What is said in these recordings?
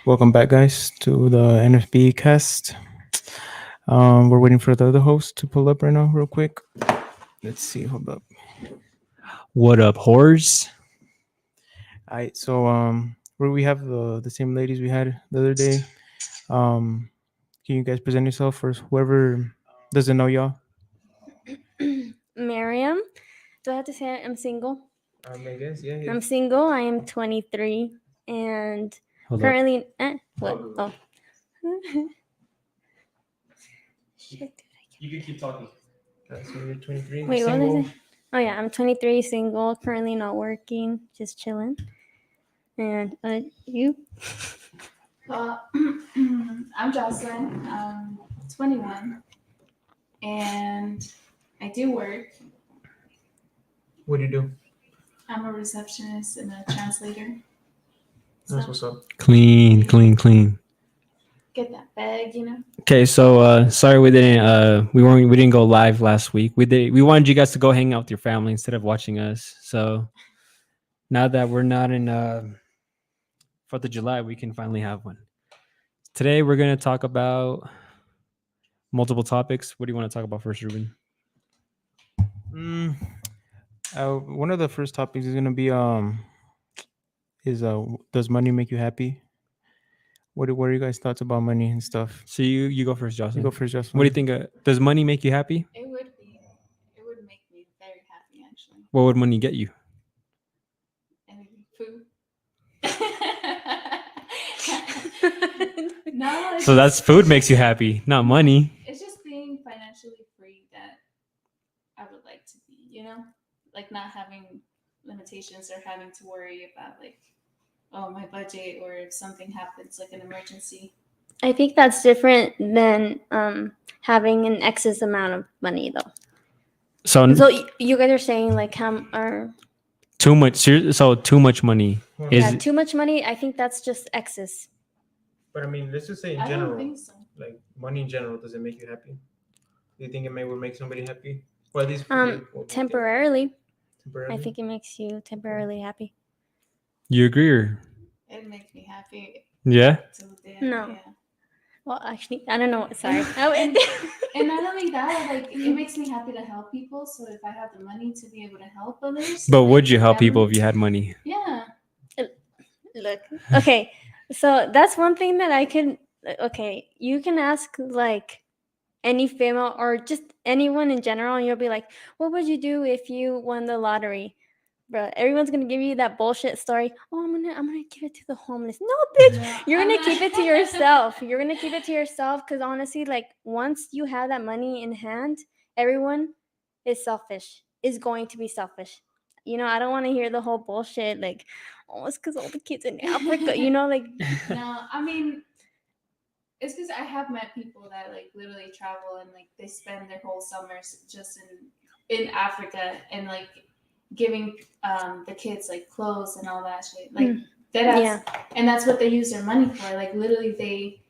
Welcome back, guys, to the NFB cast. We're waiting for the other host to pull up right now, real quick. Let's see. Hold up. What up, whores? All right. So, where we have the same ladies we had the other day. Um, can you guys present yourself first? Whoever doesn't know y'all. Miriam. Do I have to say I'm single? I guess yeah. I'm single. I am 23 and Hold up. currently. What? Oh. Shit. You can keep talking. So you're 23. Wait, what single. is it? Oh yeah, I'm 23, single, currently not working, just chilling. And you? I'm Jocelyn. I'm 21, and I do work. What do you do? I'm a receptionist and a translator. That's So what's up. Clean. get that bag, you know. Okay, so sorry we didn't go live last week. We wanted you guys to go hang out with your family instead of watching us. So now that we're not in 4th of July, we can finally have one. Today we're gonna talk about multiple topics. What do you want to talk about first, Ruben? One of the first topics is gonna be does money make you happy? What are you guys' thoughts about money and stuff? So you go first, You Jocelyn. go first, Justin. What do you think? Does money make you happy? It would make me very happy, actually. What would money get you? And food. No, So that's food makes you happy, not money. it's just being financially free that I would like to be, you know? Like not having limitations or having to worry about like, oh, my budget, or if something happens, like an emergency. I think that's different than having an excess amount of money, though. So You guys are saying like too much. So too much money is too much money. I think that's just excess. But I mean, let's just say in I general, don't think so. like money in general, does it make you happy? Do you think would make somebody happy? Or at least Temporarily, temporarily? I think it makes you temporarily happy. you agree or It makes me happy. yeah? Till the end, No. Yeah. Well, actually, I don't know. Sorry. And not only that, like it makes me happy to help people. So if I have the money to be able to help others, But like, would you help people if family- you had money? Yeah. Look, okay, so that's one thing that I can. Okay, you can ask like any female or just anyone in general, and you'll be like, "What would you do if you won the lottery?" Bro, everyone's gonna give you that bullshit story. Oh, I'm gonna give it to the homeless. No, bitch, No, you're I'm gonna not- keep it to yourself. You're gonna keep it to yourself because honestly, like once you have that money in hand, everyone is selfish. Is going to be selfish. You know, I don't want to hear the whole bullshit like, oh, it's because all the kids in Africa. You know, like No, I mean, it's because I have met people that like literally travel and like they spend their whole summers just in Africa and like giving the kids like clothes and all that shit. Like and that's what they use their money for. Like literally they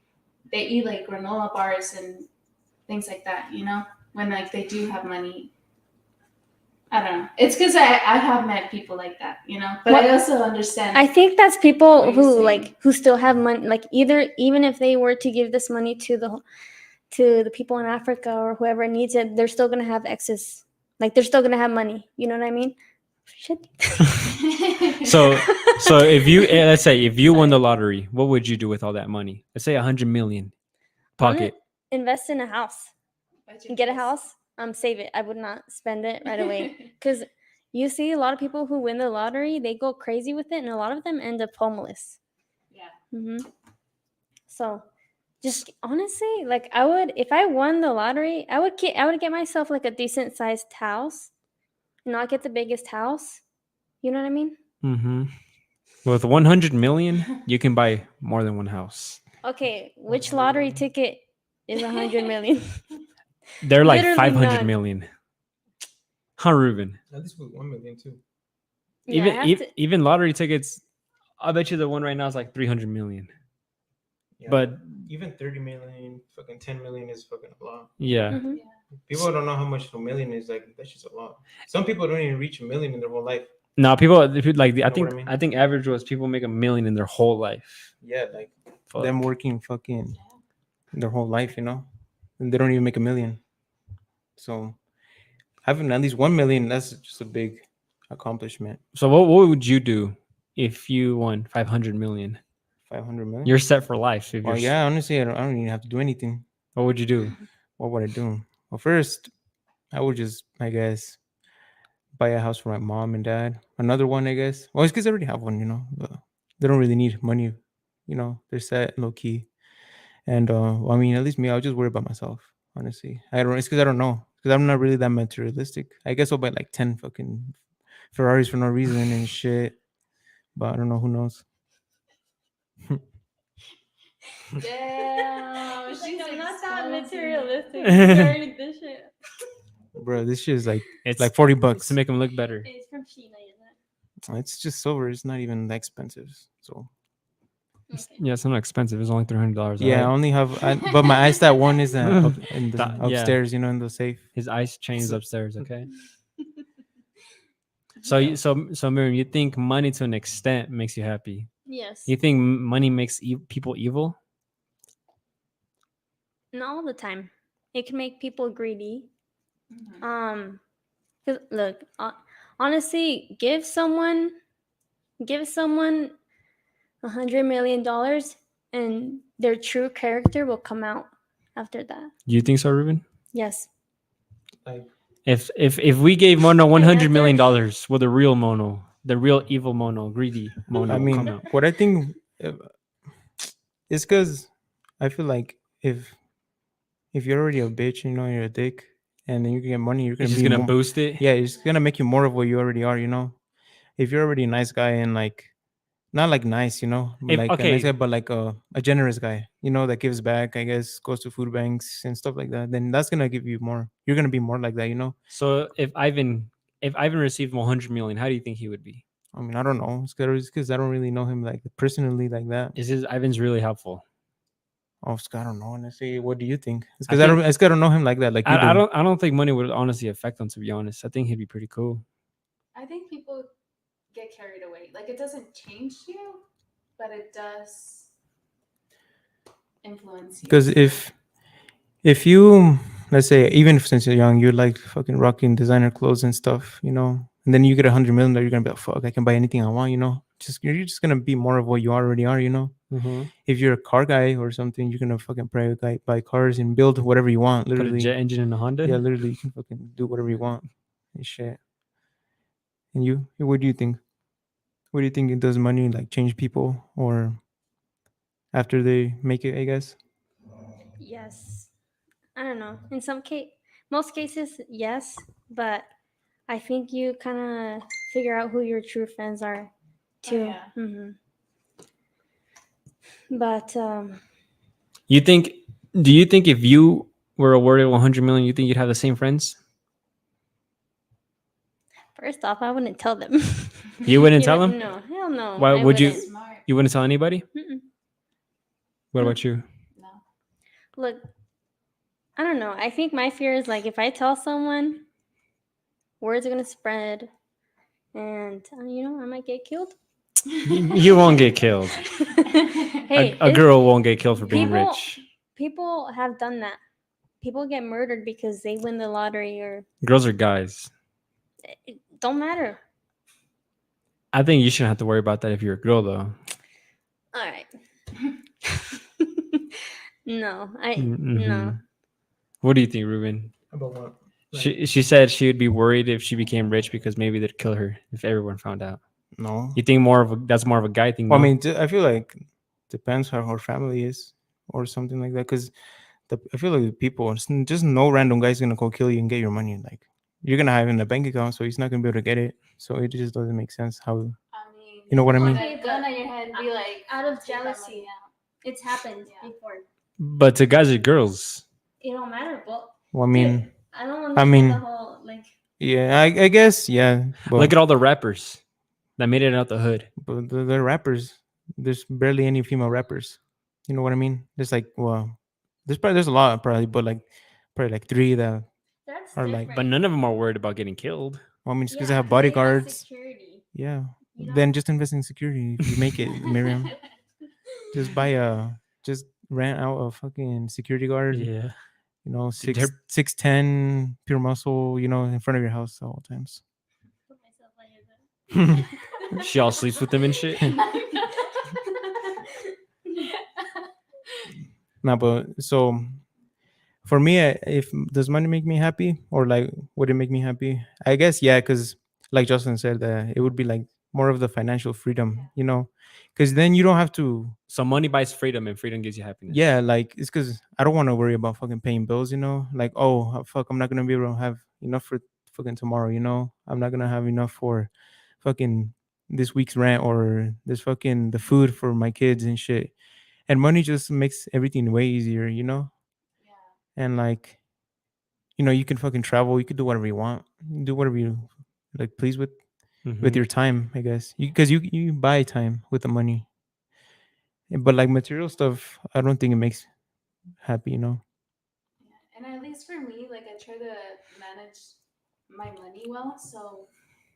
eat like granola bars and things like that, you know, when like they do have money. I don't know. It's because I have met people like that, you know, but I also understand. I think that's people What you're who saying. like who still have money. Like even if they were to give this money to the people in Africa or whoever needs it, they're still gonna have excess. Like they're still gonna have money. You know what I mean? Shit. So if you let's say if you won the lottery, what would you do with all that money? Let's say 100 million pocket. Invest in a house. Get a house. Save it. I would not spend it right away because you see a lot of people who win the lottery, they go crazy with it, and a lot of them end up homeless. Yeah. So, just honestly, like I would, if I won the lottery, I would get myself like a decent sized house, not get the biggest house. You know what I mean? Mm-hmm. With 100 million, you can buy more than one house. Okay, which lottery ticket is 100 million? They're like Literally 500 none. million. Huh, Ruben? At least with 1 million too. Even lottery tickets, I bet you the one right now is like 300 million. Yeah, But even 30 million, fucking 10 million is fucking a lot. yeah. Mhm. People don't know how much a million is. Like that's just a lot. Some people don't even reach a million in their whole life. No, people like I know think what I mean? I think average was people make $1 million in their whole life. Yeah, like Fuck. them working fucking their whole life, you know, and they don't even make $1 million. So having at least 1 million, that's just a big accomplishment. So what would you do if you won 500 million? 500 million. You're set for life. If Well, you're yeah, honestly, I don't even have to do anything. what would you do? What would I do? Well, first, I would just, I guess, buy a house for my mom and dad. Another one, I guess. Well, it's because I already have one, you know. But they don't really need money, you know. They're set low key. And well, I mean, at least me, I'll just worry about myself. Honestly, I don't. It's because I don't know. Because I'm not really that materialistic. I guess I'll buy like 10 fucking Ferraris for no reason and shit. But I don't know. Who knows? Damn, He's she's like, I'm not that exposing materialistic. it. You already this shit. Bro, this shit is like It's like 40 it's bucks. to make them look better. It's from Sheena, isn't it? It's just silver. It's not even that expensive. So Okay. Yeah, it's not expensive. It's only $300. yeah, I only have. But my ice that one is in the That- yeah. upstairs. You know, in the safe. His ice chains So- upstairs. Okay. So Miriam, you think money to an extent makes you happy? Yes. You think money makes people evil? Not all the time. It can make people greedy. Mhm. 'Cause look, honestly, give someone $100 million, and their true character will come out after that. Do you think so, Ruben? Yes. Like If we gave Mono $100 after- million, will the real Mono, the real evil Mono, greedy Mono, I come mean, out? what I think it's because I feel like if you're already a bitch, you know, you're a dick, and then you can get money, you're gonna It's be just gonna more, boost it. yeah, it's gonna make you more of what you already are. You know, if you're already a nice guy and like not like nice, you know, If- like a okay. nice guy, but like a generous guy, you know, that gives back, I guess, goes to food banks and stuff like that, then that's gonna give you more. You're gonna be more like that, you know. So if Ivan received 100 million, how do you think he would be? I mean, I don't know. It's because I don't really know him like personally like that. Ivan's really helpful? Oh, I don't know. Honestly, what do you think? It's I because I don't. think- It's 'cause I don't know him like that. Like you I do. don't think money would honestly affect him, to be honest. I think he'd be pretty cool. I think people get carried away. Like it doesn't change you, but it does influence you. Because if you, let's say, even since you're young, you like fucking rocking designer clothes and stuff, you know, and then you get 100 million, you're gonna be like, fuck, I can buy anything I want, you know. You're just gonna be more of what you already are, you know. If you're a car guy or something, you're gonna fucking buy cars and build whatever you want. Put a Literally, jet engine in a Honda. yeah, literally, you can fucking do whatever you want and shit. And you, what do you think? What do you think? Does money like change people or after they make it? I guess. Yes. I don't know. In most cases, yes, but I think you kind of figure out who your true friends are, too. yeah. But Do you think if you were awarded 100 million, you think you'd have the same friends? first off, I wouldn't tell them. You wouldn't tell them? No, hell no. Why I would you- wouldn't. Smart. You wouldn't tell anybody? Mm-mm. What about you? No. Look, I don't know. I think my fear is like if I tell someone, words are gonna spread, and I might get killed. You won't get killed. Hey, A girl won't get killed for being people- rich. People have done that. People get murdered because they win the lottery, or Girls are guys. it don't matter. I think you shouldn't have to worry about that if you're a girl, though. All right. No, no. Mhm. What do you think, Ruben? About what? She said she would be worried if she became rich because maybe they'd kill her if everyone found out. No. You think that's more of a guy thing? Well, I no? mean, I feel like depends how her family is or something like that. Because I feel like the people, just no random guy's gonna go kill you and get your money. Like you're gonna have it in a bank account, so he's not gonna be able to get it. So it just doesn't make sense. How I mean, You know what I put mean? a gun on your head and be like, out of "Take that jealousy. money out." It's happened Yeah. before. But to guys or girls, It don't matter. But well, I mean, I don't I understand mean- the whole like. yeah, I guess, yeah. But, look at all the rappers that made it out the hood. but the rappers, there's barely any female rappers. You know what I mean? There's like, well, there's a lot probably, but probably like 3 that. That's Or, like, different. But none of them are worried about getting killed. Well, I mean, it's because Yeah, they have 'cause bodyguards. security. Yeah. You know? Then just invest in security if you make it, Miriam. Just just rent out a fucking security guard. Yeah. You know, Dude, they're- 6'10", pure muscle. You know, in front of your house at all times. Put myself like that. She all sleeps with them and shit. Nah, but so for me, if does money make me happy or like would it make me happy? I guess yeah, because like Justin said, it would be like more of the financial freedom, you know, because then you don't have to. So money buys freedom, and freedom gives you happiness. Yeah, like it's because I don't want to worry about fucking paying bills, you know, like oh fuck, I'm not gonna be able to have enough for fucking tomorrow, you know, I'm not gonna have enough for fucking this week's rent or this fucking the food for my kids and shit. And money just makes everything way easier, you know, and like you know, you can fucking travel. You could do whatever you want. You can do whatever you like, please with Mhm. your time. I guess because you buy time with the money. But like material stuff, I don't think it makes happy. You know. Yeah, and at least for me, like I try to manage my money well. So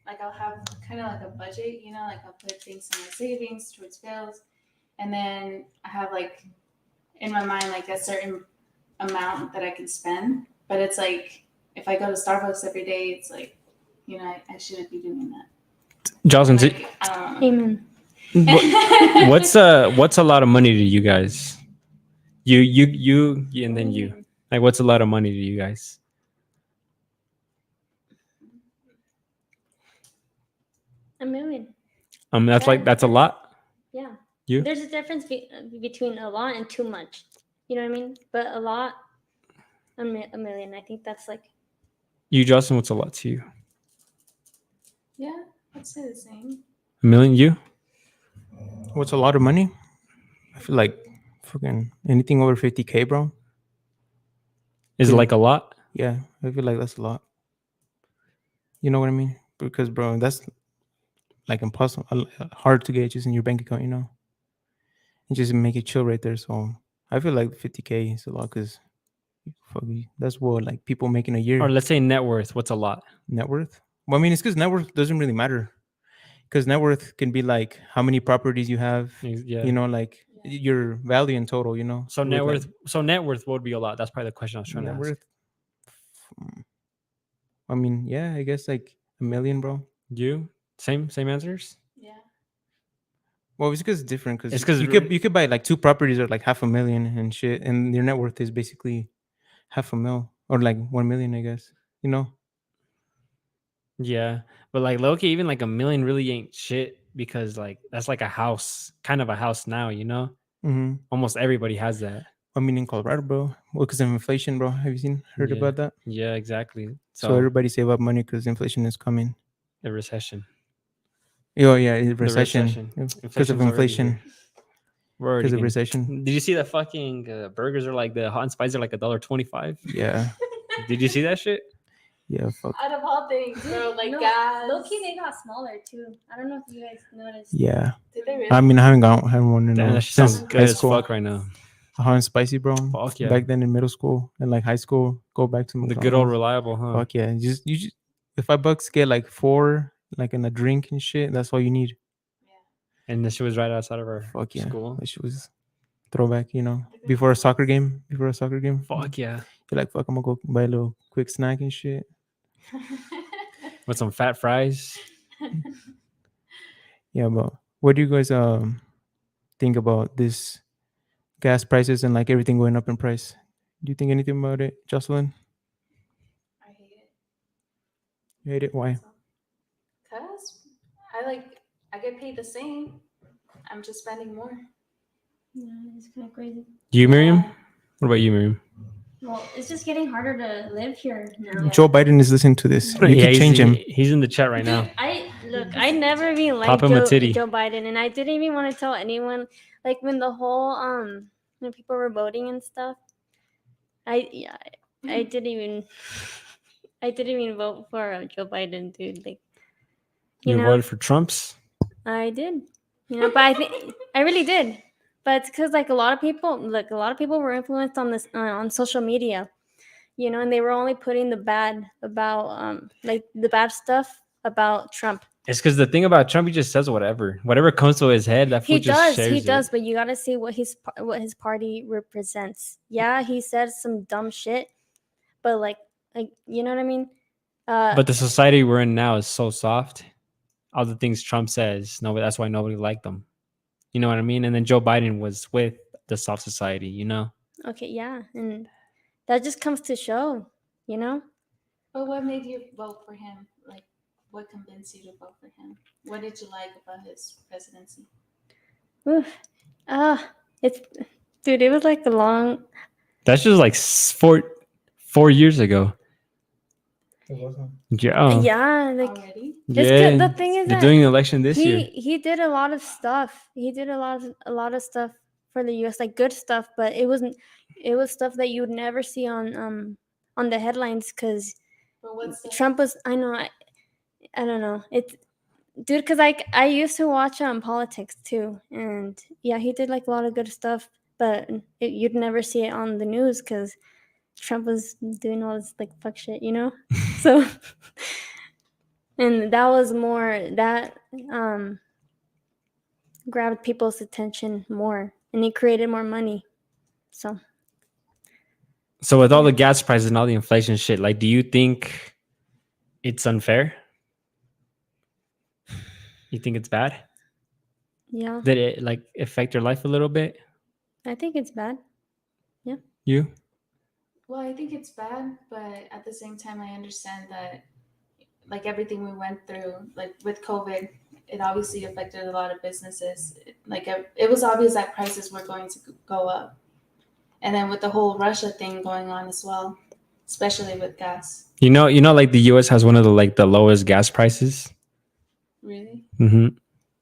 like I'll have kind of like a budget, you know, like I'll put things in my savings towards bills, and then I have like in my mind like a certain amount that I can spend. But it's like if I go to Starbucks every day, it's like, you know, I shouldn't be doing that. Jocelyn, Like, I don't know. Amen. what's a lot of money to you guys? You, and then you. Like, what's a lot of money to you guys? $1 million. That's a lot. Yeah. You? There's a difference between a lot and too much. You know what I mean? But a lot, $1 million. I think that's like You, Justin, what's a lot to you? Yeah, I'd say the same. $1 million. You? What's a lot of money? I feel like fucking anything over 50K, bro. Is it like a lot? Yeah, I feel like that's a lot. You know what I mean? Because bro, that's like impossible, hard to get just in your bank account. You know, and just make it chill right there. So I feel like 50K is a lot because that's what like people make in a year. Or let's say net worth. What's a lot? Net worth. Well, I mean, it's because net worth doesn't really matter. Because net worth can be like how many properties you have. Yeah. You know, like your value in total. You know. So with, net like, worth. So net worth would be a lot. That's probably the question I was trying to net ask. worth. I mean, yeah, I guess like $1 million, bro. You? Same answers? Yeah. Well, it's because it's different. It's Because 'cause you could buy like 2 properties or like $500,000 and shit, and your net worth is basically $500,000 or like 1 million, I guess. You know. Yeah, but like low-key, even like $1 million really ain't shit because like that's like a house, kind of a house now, you know? Mm-hmm. Almost everybody has that. I mean, in Colorado, bro. Well, because of inflation, bro. Have you heard Yeah. about that? Yeah, exactly. So So everybody save up money because inflation is coming. the recession. Oh yeah, it's The recession. Because of Inflation's already inflation. here. We're already Because of getting- recession. Did you see the fucking burgers are like the hot and spicy are like $1.25? Yeah. Did you see that shit? Yeah. Fuck. Out of all things, bro, like No, gas. low-key, they got smaller too. I don't know if you guys noticed. Yeah. Did they really? I mean, I haven't one in Damn, that shit since sounds high good as school. fuck right now. Hot and spicy, bro. Fuck yeah. Back then in middle school and like high school, go back to The good old McDonald's. reliable, huh? Fuck yeah. You just if $5 get like 4 like in a drink and shit, that's all you need. And this shit was right outside of our Fuck yeah. school. That shit was throwback, you know. Before a soccer game. Fuck yeah. You're like, fuck, I'm gonna go buy a little quick snack and shit. With some fat fries. Yeah, but what do you guys think about this gas prices and like everything going up in price? Do you think anything about it, Jocelyn? I hate it. You hate it? Why? Cause I get paid the same. I'm just spending more. Yeah, it's kind of crazy. You, Miriam? Yeah. What about you, Miriam? Well, it's just getting harder to live here now. Joe Biden is listening to this. You Yeah, can change him. He's in the chat right now. I never even Pop liked him a titty. Joe Biden, and I didn't even want to tell anyone. Like when the whole when people were voting and stuff, I didn't even vote for Joe Biden, dude. Like You know, voted for Trump's? I did, but I think I really did. But it's because like a lot of people were influenced on this on social media, and they were only putting the bad about like the bad stuff about Trump. It's because the thing about Trump, he just says whatever comes to his head. That fool He just does, shares he it. does, but you gotta see what his party represents. Yeah, he said some dumb shit, but like you know what I mean? But the society we're in now is so soft. All the things Trump says, nobody. That's why nobody liked them. You know what I mean? And then Joe Biden was with the soft society. You know. Okay, yeah, and that just comes to show, you know. But what made you vote for him? Like, what convinced you to vote for him? What did you like about his presidency? Oof. It's dude, it was like a long. That's just like 4 years ago. Yeah. Yeah, like Already? Yeah. the thing is They're that doing an election this year. he did a lot of stuff. He did a lot of stuff for the U.S. like good stuff, but it was stuff that you would never see on the headlines because But what's the Trump was. I know. I don't know. It's dude because I used to watch politics too, and yeah, he did like a lot of good stuff, but you'd never see it on the news because Trump was doing all this like fuck shit, you know. So, and that was more that grabbed people's attention more, and he created more money. So So with all the gas prices and all the inflation shit, like, do you think it's unfair? You think it's bad? yeah, Did it like affect your life a little bit? I think it's bad. You? Well, I think it's bad, but at the same time, I understand that, like everything we went through, like with COVID, it obviously affected a lot of businesses. It was obvious that prices were going to go up, and then with the whole Russia thing going on as well, especially with gas. You know, like the U.S. has one of the lowest gas prices. Really? Mm-hmm.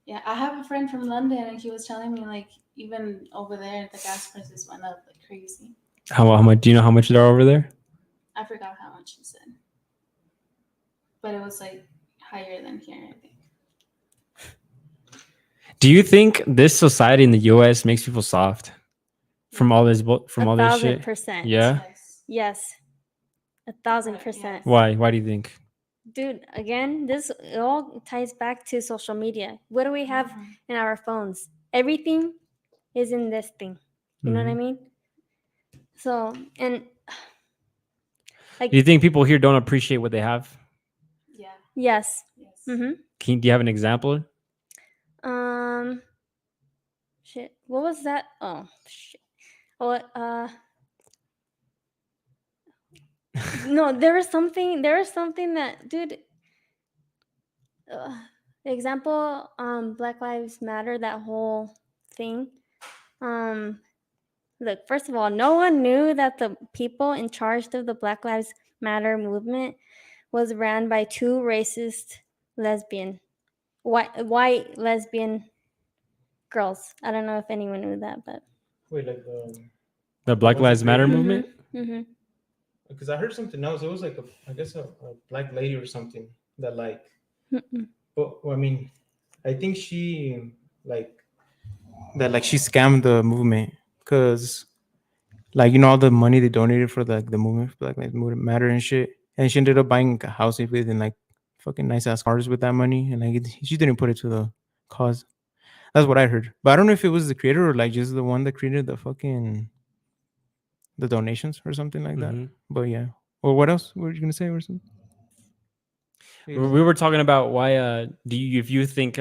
Yeah, I have a friend from London, and he was telling me like even over there, the gas prices went up like crazy. How much? Do you know how much they're over there? I forgot how much he said, but it was like higher than here, I think. Do you think this society in the U.S. makes people soft from all this from all this shit? 1,000%. Yeah. Yes. 1,000%. Why? Why do you think? Dude, again, this it all ties back to social media. What do we have Mhm. in our phones? Everything is in this thing. You know what I mean? So, and like, Do you think people here don't appreciate what they have? Yeah. yes. Yes. Mm-hmm. Do you have an example? Shit. What was that? Oh, shit. Oh, no, there was something that, dude, example, Black Lives Matter, that whole thing. Look, first of all, no one knew that the people in charge of the Black Lives Matter movement was ran by two racist white lesbian girls. I don't know if anyone knew that, but Wait, like The Black Lives Matter Mhm. movement? mm-hmm. because I heard something else. It was like I guess a black lady or something that like. But well, I mean, I think she like that she scammed the movement because all the money they donated for the movement, for, Black Lives Matter and shit, and she ended up buying a house with and like fucking nice ass cars with that money, and she didn't put it to the cause. That's what I heard, but I don't know if it was the creator or like just the one that created the donations or something like that. Mhm. But yeah. Or what else were you gonna say or something? We were talking about why if you think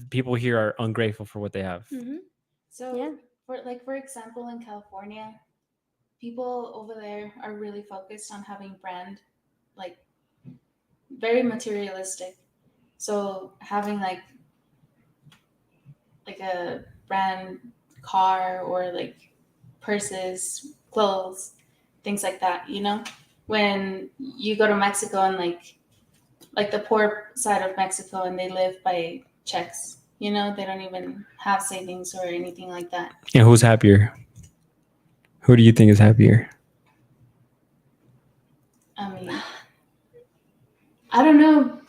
people here are ungrateful for what they have. Mm-hmm. So, Yeah. for example, in California, people over there are really focused on having brand, like very materialistic. So having like a brand car or like purses, clothes, things like that, you know? When you go to Mexico and like the poor side of Mexico and they live by checks, you know, they don't even have savings or anything like that. And who's happier? Who do you think is happier? I mean, I don't know,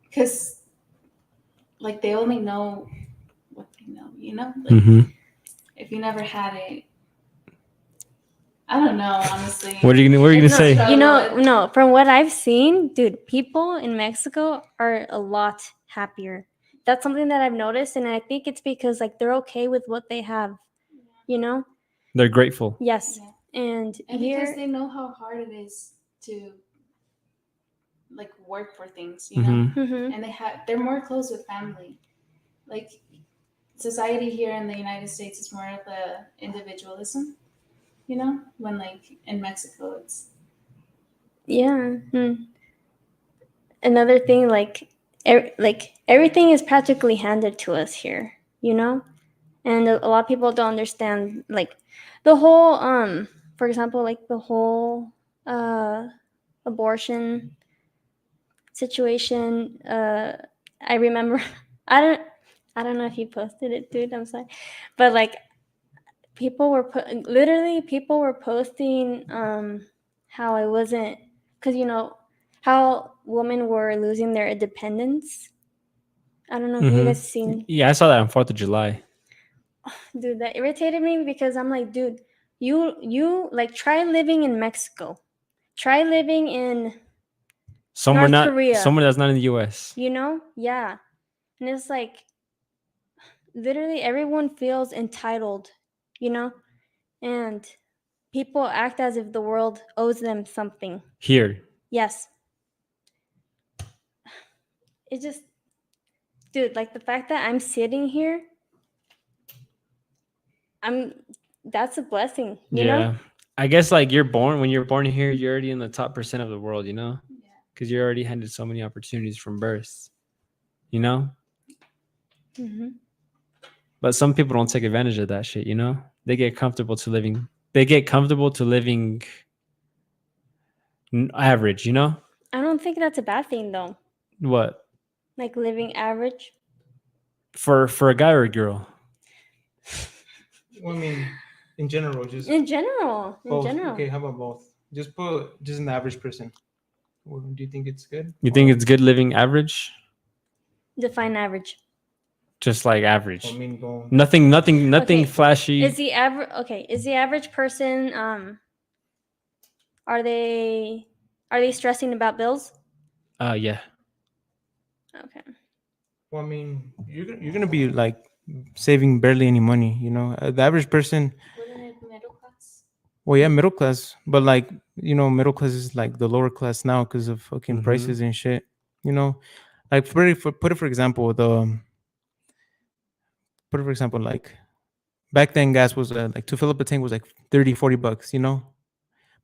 because like they only know what they know, you know? Like Mhm. if you never had it, I don't know, honestly. What are you gonna It's say? not You know, struggle. no, from what I've seen, dude, people in Mexico are a lot happier. That's something that I've noticed, and I think it's because like they're okay with what they have, you know? They're grateful. Yes. Yeah. And And here, because they know how hard it is to like work for things, Mhm. Mhm. and they're more close with family. Like society here in the United States is more of a individualism, when like in Mexico it's yeah. Another thing, like, like everything is practically handed to us here, you know? And a lot of people don't understand, like, the whole, for example, like the whole abortion situation. I remember, I don't, I don't know if you posted it, dude. I'm sorry, but like people were posting how I wasn't, because how women were losing their independence. I don't know if you guys Mhm. seen, Yeah, I saw that on 4th of July. dude. That irritated me because I'm like, dude, you like try living in Mexico, try living in Somewhere North not Korea. somewhere that's not in the US. Yeah, and it's like literally everyone feels entitled, you know, and people act as if the world owes them something. Here. Yes. It just, dude, like the fact that I'm sitting here, I'm, that's a blessing, you know? Yeah. I guess like when you're born here, you're already in the top % of the world, because you're already handed so many opportunities from birth, you know. Mm-hmm. But some people don't take advantage of that shit, They get comfortable to living. They get comfortable to living average, I don't think that's a bad thing though. What Like living average. for a guy or a girl? Well, I mean, in general, just In general. both. Okay, how about both? Just put just an average person. Well, do you think it's good? You think it's good living average? Define average. Just like average. I mean, go. Nothing Okay. flashy. Is the average person are they stressing about bills? Yeah. Okay. Well, I mean, you're gonna be like saving barely any money. The average person. wouldn't it middle class. Well, yeah, middle class, but like middle class is like the lower class now because of fucking Mhm. prices and shit. Like put it for example, like back then gas was like to fill up a tank was like 30-40 bucks,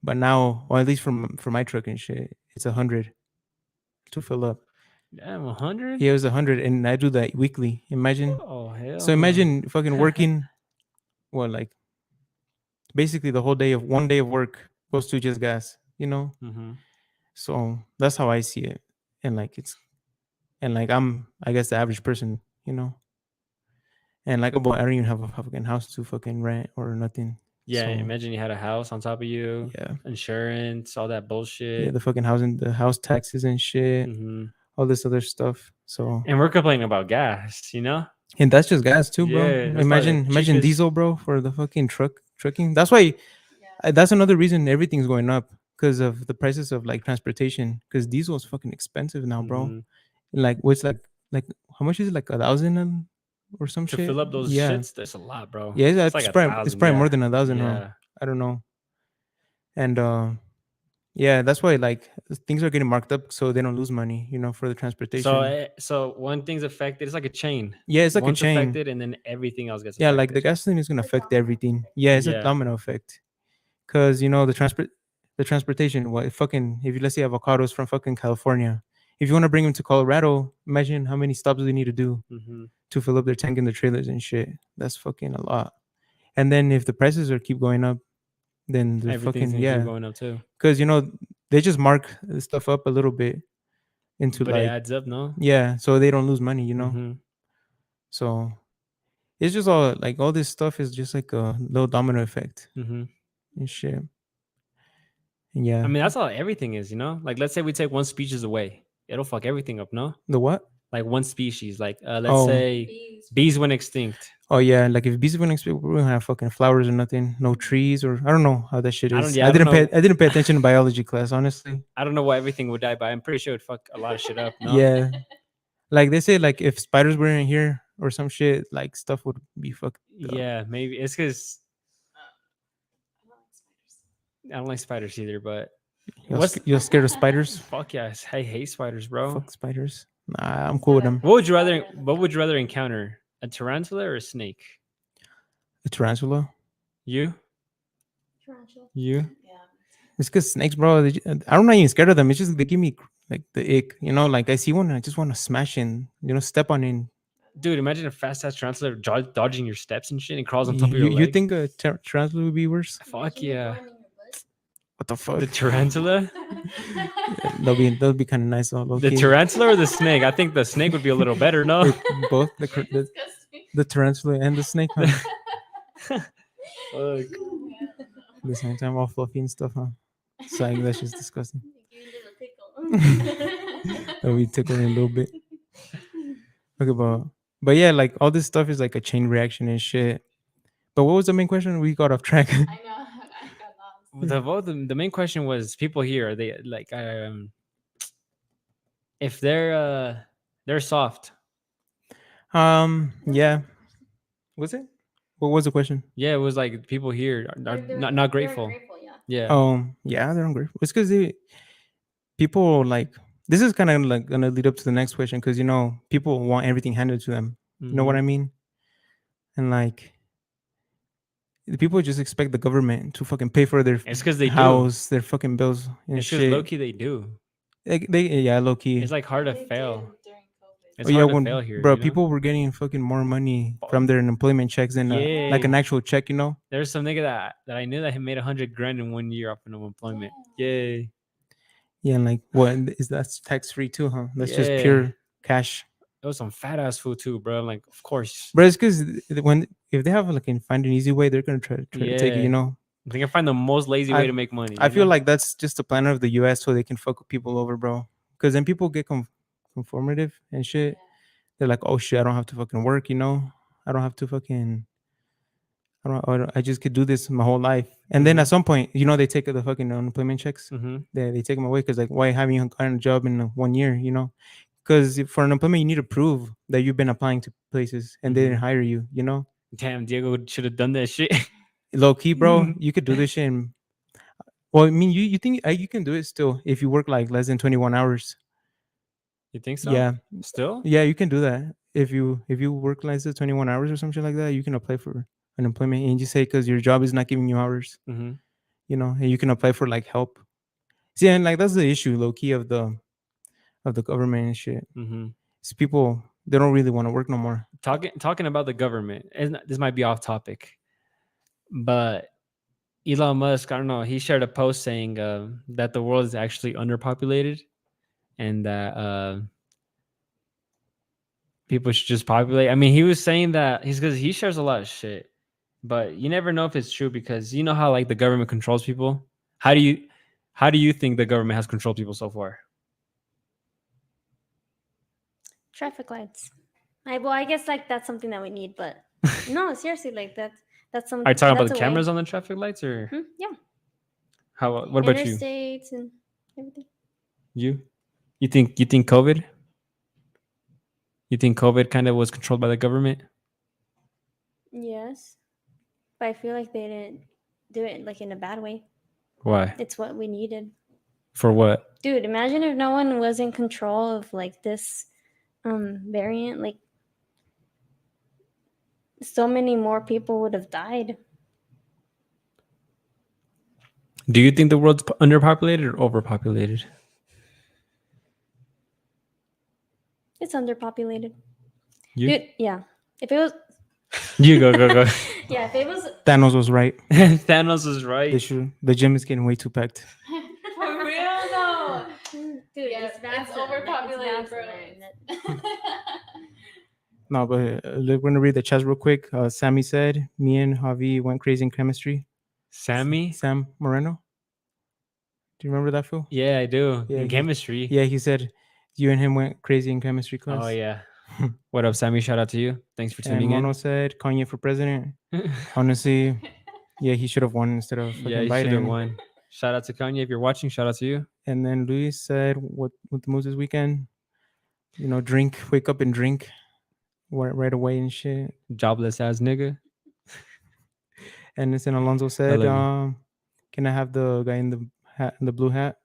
but now, or at least for my truck and shit, it's 100 to fill up. Damn, 100. Yeah, it was 100, and I do that weekly. Imagine. Oh hell. So imagine fucking working, well, like basically the whole day of one day of work goes to just gas, Mhm. So that's how I see it, and like I'm, I guess, the average person, and like, I don't even have a fucking house to fucking rent or nothing. Yeah, So, imagine you had a house on top of you, yeah, insurance, all that yeah, bullshit. the fucking the house taxes and shit, Mhm. all this other stuff. So, And we're complaining about gas, and that's just gas too, bro. Yeah, that's probably the Imagine cheapest. diesel, bro, for the fucking trucking. That's why. Yeah. That's another reason everything's going up, because of the prices of like transportation. Because diesel is fucking expensive now, bro. Mhm. Like, what's like how much is it? Like 1,000 or some To shit. fill up those Yeah. shits, that's a lot, bro. Yeah, It's it's like probably 1,000, more yeah. than 1,000, huh? Yeah. I don't know. And yeah, that's why like things are getting marked up so they don't lose money, for the transportation. So one thing's affected. It's like a chain. Yeah, it's like Once a chain. affected, and then everything else gets Yeah, affected. like the gasoline is gonna It's a affect domino everything. effect. Yeah, it's a Yeah. domino effect. Cause the transportation. What fucking, if you, let's say, avocados from fucking California, if you want to bring them to Colorado, imagine how many stops they need to do Mhm. to fill up their tank in the trailers and shit. That's fucking a lot. And then if the prices are keep going up, then the Everything's fucking, gonna keep yeah, going up too. because they just mark the stuff up a little bit into But it like, adds up, no? yeah, so they don't lose money, Mhm. So it's just all like all this stuff is just like a little domino effect Mhm. and shit. And yeah, I mean, that's how everything is, Like, let's say we take one species away, it'll fuck everything up, no? the what? Like one species, like let's Oh. say Bees. bees went extinct. Oh yeah, like if bees are gonna explode, we're gonna have fucking flowers or nothing, no trees, or I don't know how that shit I is. don't- yeah, I don't I didn't pay attention to biology class, honestly. I don't know why everything would die, but I'm pretty sure it'd fuck a lot of shit up. No? Yeah, like they say, like if spiders were in here or some shit, like stuff would be fucked up. Yeah, maybe it's because I don't like spiders. I don't like spiders either. But You're scared of spiders? fuck yes, I hate spiders, bro. Fuck spiders. Nah, I'm cool with them. What would you rather? What would you rather encounter? A tarantula or a snake? A tarantula. You? Tarantula. You? Yeah. It's because snakes, bro. I'm not even scared of them. It's just they give me like the ick, you know. Like I see one, and I just want to smash in, you know, step on in. Dude, imagine a fast ass tarantula dodging your steps and shit and crawls on top of your You leg. think a tarantula would be worse? Fuck yeah. What the fuck? The tarantula? That'll be kind of nice. Though, The low-key. tarantula or the snake? I think the snake would be a little better, no? Both Disgusting. the tarantula and the snake, huh? Fuck. At the same time, all fluffy and stuff, huh? So I think that's just disgusting. That'll be tickling a little bit. Okay, but yeah, like all this stuff is like a chain reaction and shit. But what was the main question? We got off track. I know. I got lost. The main question was people here, are they like if they're soft. Yeah. Was it? What was the question? Yeah, it was like people here are not grateful. Yeah. Yeah. Yeah, they're ungrateful. It's because people like this is kind of like gonna lead up to the next question because you know people want everything handed to them. You know what I mean? And like the people just expect the government to fucking pay for their It's because they house, their fucking bills do. and It's because shit. low key they do. Yeah, low key. It's like hard to They fail. did during COVID. It's Oh, yeah, hard to when, fail here. bro, you know? people were getting fucking more money Fuck. from their unemployment checks than like an Yeah. actual check, you know? There's some nigga that I knew that he made 100 grand in 1 year off of unemployment. Yeah. Yeah, and like what is that's tax free too, huh? That's just Yeah. pure cash. It was some fat ass food too, bro. Like, of course. But it's because if they have like can find an easy way, they're gonna try to take it, Yeah. you know. They can find the most lazy way to make money. I you feel know? like that's just the plan of the U.S. so they can fuck people over, bro. Because then people get conformative and shit. They're like, oh shit, I don't have to fucking work, you know. I don't have to fucking. I just could do this my whole life. And then Mhm. at some point, you know, they take the fucking unemployment checks. Mhm. They take them away because like, why haven't you gotten a job in 1 year? You know, because for unemployment, you need to prove that you've been applying to places and they didn't hire you. You know, Damn, Diego should have done that shit. low key, bro, Mhm. you could do this shit. Well, I mean, you think you can do it still if you work like less than 21 hours. You think so? Yeah, Still? yeah, you can do that if you work less than 21 hours or something like that. You can apply for unemployment and you say because your job is not giving you hours. Mm-hmm. You know, and you can apply for like help. See, and like that's the issue, low key of the government and shit. Mm-hmm. It's people they don't really want to work no more. Talking about the government, this might be off topic, but Elon Musk, I don't know, he shared a post saying that the world is actually underpopulated and that people should just populate. I mean, he was saying that because he shares a lot of shit, but you never know if it's true because you know how like the government controls people. How do you think the government has controlled people so far? Traffic lights. I guess like that's something that we need, but no, seriously, like that's something. Are you talking about that's the a way. cameras on the traffic lights or Yeah. how? What about you? Interstates and everything. You think COVID? You think COVID kind of was controlled by the government? Yes, but I feel like they didn't do it like in a bad way. Why? It's what we needed. For what? Dude, imagine if no one was in control of like this variant, like so many more people would have died. Do you think the world's underpopulated or overpopulated? It's underpopulated. You? Dude, yeah. If it was You go. yeah, if it was Thanos was right. Thanos is right. The gym is getting way too packed. For real though. dude, Yeah, it's it's massive. overpopulated, bro. No, but we're gonna read the chat real quick. Sammy said, "Me and Javi went crazy in chemistry." Sammy? Sam Moreno. Do you remember that, Phil? Yeah, I do. Yeah, In chemistry. Yeah, he said you and him went crazy in chemistry class. Oh yeah. What up, Sammy? Shout out to you. Thanks for And tuning Mono said Kanye for president. Honestly, yeah, he should have won instead of Yeah, fucking you should have Biden. won. Shout out to Kanye if you're watching. Shout out to you. And then Luis said, "What the moves this weekend? Drink, wake up and drink right away and shit." Jobless ass nigga. And then Alonso said, love you. "Can I have the guy in the hat, in the blue hat?"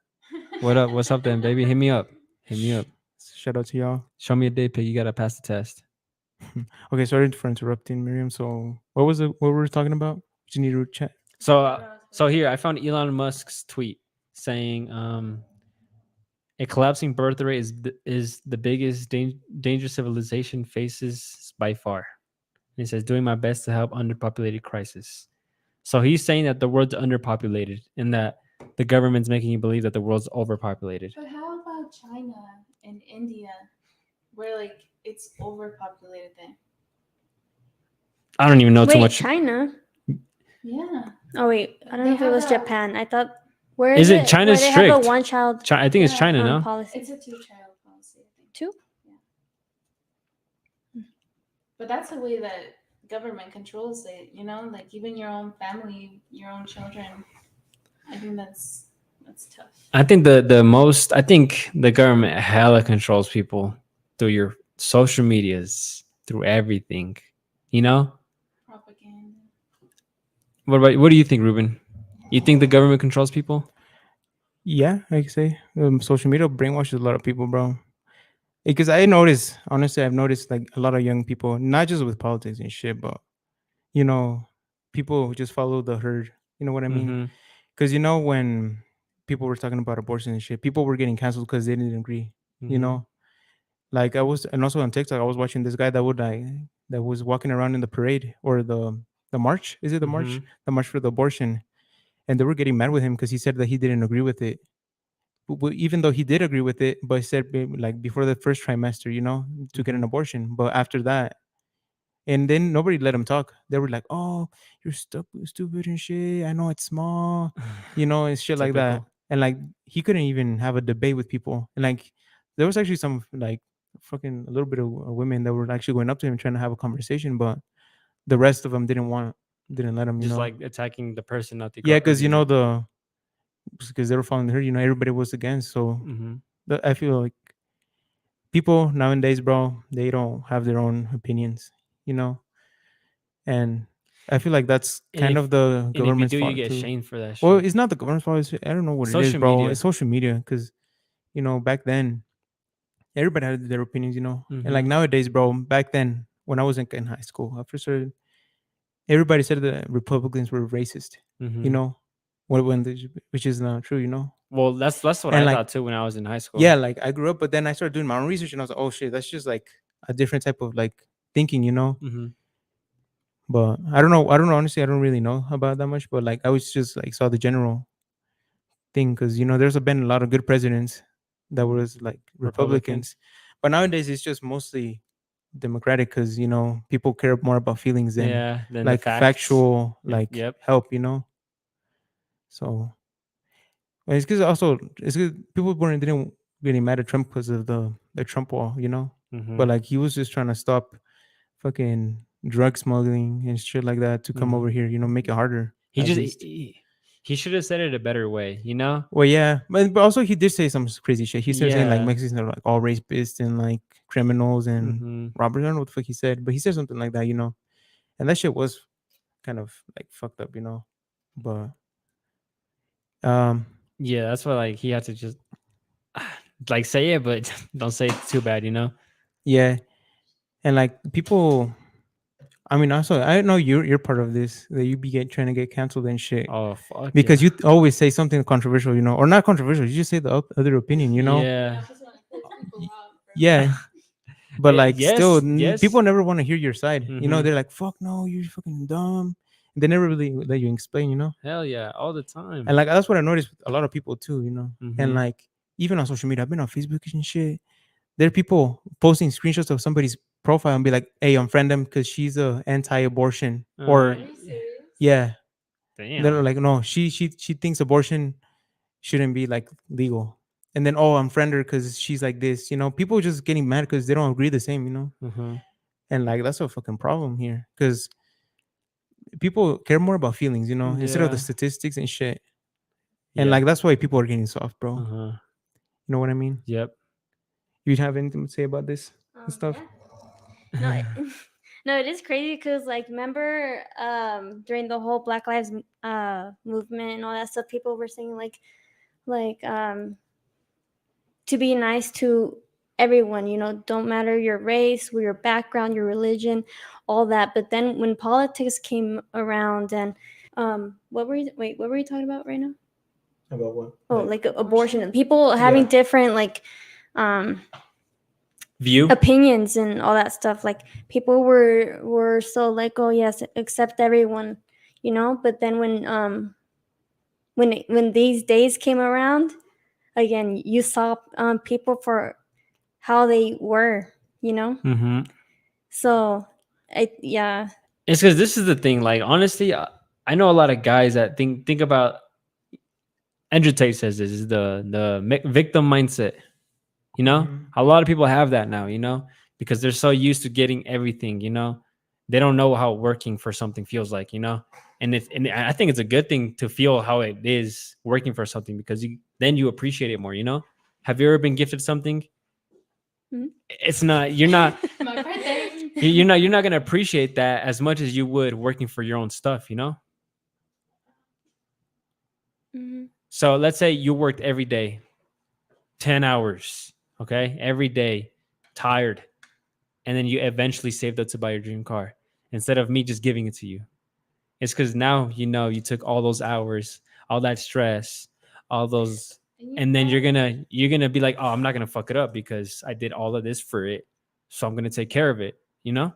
What up? What's up then, baby? Hit me up. Hit me up. Shout out to y'all. Show me a day pic. You gotta pass the test. Okay, sorry for interrupting, Miriam. So, what was it? What were we talking about? You need to chat. So here I found Elon Musk's tweet saying a collapsing birth rate is the biggest danger civilization faces by far. And he says, doing my best to help underpopulated crisis. So he's saying that the world's underpopulated and that the government's making you believe that the world's overpopulated. But how about China and India, where like it's overpopulated there? I don't even know too Wait, much. China? Yeah. Oh wait, I don't They know if it have was a- Japan. I thought where Is it where China's they have strict? a one-child I think it's Yeah, China, no? policy. It's a two-child policy, I think. Two? But that's the way that government controls it, like even your own family, your own children. I think that's tough. I think I think the government hella controls people through your social medias, through everything. You know? Propaganda. What do you think, Ruben? You think the government controls people? Yeah, I can say social media brainwashes a lot of people, bro. Because I noticed, honestly, I've noticed like a lot of young people, not just with politics and shit, but people who just follow the herd. You know what I mean? Mhm. Because when people were talking about abortion and shit, people were getting canceled because they didn't agree. You Mhm. know, like and also on TikTok, I was watching this guy that was walking around in the parade or the march. Is it the march? Mhm. The march for the abortion, and they were getting mad with him because he said that he didn't agree with it. Even though he did agree with it, but he said like before the first trimester, to get an Mhm. abortion. But after that, and then nobody let him talk. They were like, "Oh, you're stupid and shit. I know it's small, and shit like that." Typical. And like he couldn't even have a debate with people. And like there was actually some like fucking a little bit of women that were actually going up to him trying to have a conversation, but the rest of them didn't let him. Just like attacking the person, not the Yeah, because argument. because they were following her. Everybody was against. So Mhm. I feel like people nowadays, bro, they don't have their own opinions, you know, and I feel like that's And kind if- of the And if you government's do, you fault get too. shamed for that shit. Well, it's not the government's fault. I don't know what it is, Social bro. media. It's social media because back then everybody had their opinions, and like Mhm. nowadays, bro. Back then, when I was in high school, I first started, everybody said that Republicans were racist, Mhm. you know, which is not true, Well, that's what And I like, thought too when I was in high school. yeah, like I grew up, but then I started doing my own research, and I was like, oh shit, that's just like a different type of like thinking, Mhm. But I don't know. Honestly, I don't really know about that much. But like, I was just like saw the general thing because there's been a lot of good presidents that was like Republican. Republicans, but nowadays it's just mostly Democratic because people care more about feelings than Yeah. Then like the facts. factual Yep, like yep. help. So and it's because also it's because people weren't didn't really mad at Trump because of the Trump wall, Mhm. but like he was just trying to stop fucking drug smuggling and shit like that to come over Mhm. here, make it harder. He at just least. he should have said it a better way, you know? Well, yeah, but also he did say some crazy shit. He started saying like Yeah. Mexicans are like all rapists and like criminals and Mhm. robbers. I don't know what the fuck he said, but he said something like that, and that shit was kind of like fucked up, But Yeah, that's why like he had to just like say it, but don't say it too bad, you know? yeah, and like people. I mean, also I know you're part of this that you be trying to get canceled and shit Oh fuck. because yeah. you always say something controversial, or not controversial. You just say the other opinion, Yeah. Yeah. But like Yes, still yes. people never want to hear your side, Mhm. they're like, fuck no, you're fucking dumb, they never really let you explain, Hell yeah, all the time. and like that's what I noticed with a lot of people too, Mhm. and like even on social media, I've been on Facebook and shit, there are people posting screenshots of somebody's profile and be like, hey, unfriend them because she's a anti-abortion or yeah, Damn. they're like, no, she thinks abortion shouldn't be like legal, and then I'm friend her because she's like this. People just getting mad because they don't agree the same. Mm-hmm. And like that's a fucking problem here because people care more about feelings, instead of the Yeah. statistics and shit. And Yeah. like that's why people are getting soft, bro. Uh-huh. You know what I mean? Yep. You have anything to say about this and stuff? Yeah. No, no, it is crazy because like remember during the whole Black Lives movement and all that stuff, people were saying like to be nice to everyone, don't matter your race, your background, your religion, all that. But then when politics came around and what were you talking about right now? About what? Oh, like abortion and people having Yeah. different like View. opinions and all that stuff. Like people were so like, oh yes, accept everyone, but then when these days came around again, you saw people for how they were, Mm-hmm. so yeah. It's because this is the thing. Like honestly, I know a lot of guys that think about. Andrew Tate says this is the victim mindset. Mhm. A lot of people have that now. Because they're so used to getting everything. They don't know how working for something feels like. And I think it's a good thing to feel how it is working for something because then you appreciate it more. Have you ever been gifted something? Mhm. It's not. You're not. My birthday. You're not gonna appreciate that as much as you would working for your own stuff. Mhm. So let's say you worked every day, 10 hours, okay, every day, tired, and then you eventually saved up to buy your dream car instead of me just giving it to you. It's because now you took all those hours, all that stress, all those, and then you're gonna be like, oh, I'm not gonna fuck it up because I did all of this for it, so I'm gonna take care of it. Not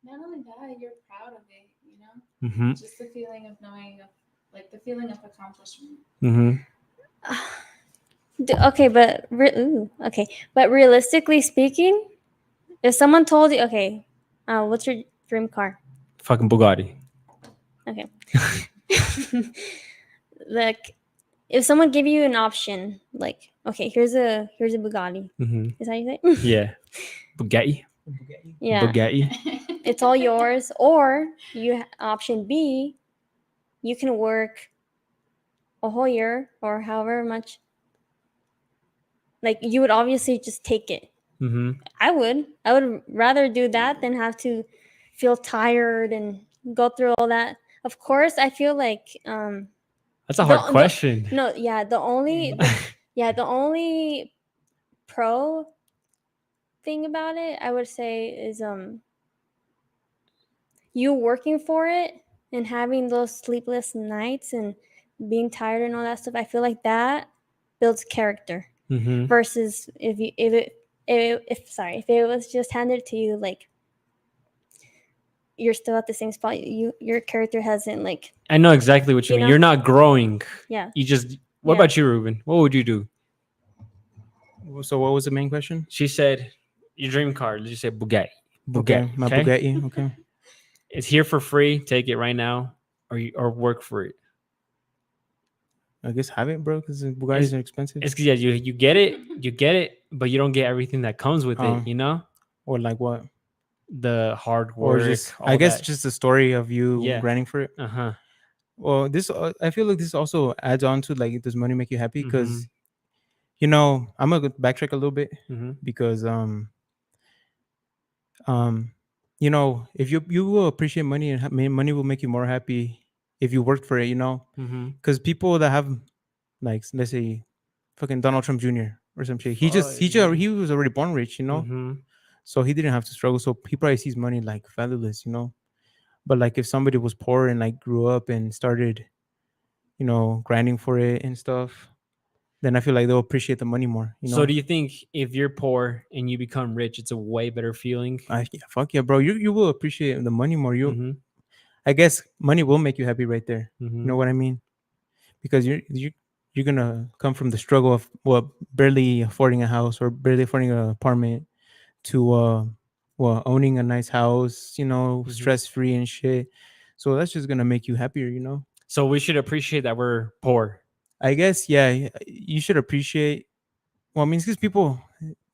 only that, you're proud of it. Mm-hmm. Just the feeling of knowing, the feeling of accomplishment. Mm-hmm. Okay, but realistically speaking, if someone told you, okay, what's your dream car? Fucking Bugatti. Okay. Like if someone gave you an option, like, okay, here's a Bugatti. Mm-hmm. Is that how you say? Yeah, Bugatti. Yeah. Bugatti. It's all yours. Or option B, you can work a whole year or however much. Like you would obviously just take it. Mm-hmm. I would rather do that than have to feel tired and go through all that. Of course, I feel like That's a hard question. no, yeah, the only pro thing about it I would say is you working for it and having those sleepless nights and being tired and all that stuff. I feel like that builds character Mm-hmm. versus if it was just handed to you, like you're still at the same spot. Your character hasn't like. I know exactly what you mean. know? You're not growing. Yeah. You just. What Yeah. about you, Ruben? What would you do? So what was the main question? She said, "Your dream car." Did you say Bugatti? Okay, my Bugatti. Okay. It's here for free. Take it right now, or work for it. I guess have it, bro, because Bugattis are expensive. It's yeah, you get it, but you don't get everything that comes with it. Or like what? The hard Or work. just I guess that. just the story of you Yeah. grinding for it. Uh-huh. Well, this I feel like this also adds on to like, does money make you happy? Because Mhm. I'm gonna backtrack a little bit Mhm. because if you will appreciate money and money will make you more happy if you worked for it. Mhm. Because people that have like, let's say, fucking Donald Trump Jr. or some shit, he was already born rich, Mhm. so he didn't have to struggle. So he probably sees money like valueless, But like if somebody was poor and like grew up and started, grinding for it and stuff, then I feel like they'll appreciate the money more. So do you think if you're poor and you become rich, it's a way better feeling? Fuck yeah, bro. You will appreciate the money more. Mhm. I guess money will make you happy right there. Mhm. You know what I mean? Because you're gonna come from the struggle of barely affording a house or barely affording an apartment to owning a nice house, stress free and shit. So that's just gonna make you happier. So we should appreciate that we're poor. I guess, yeah, you should appreciate Well, I mean, because people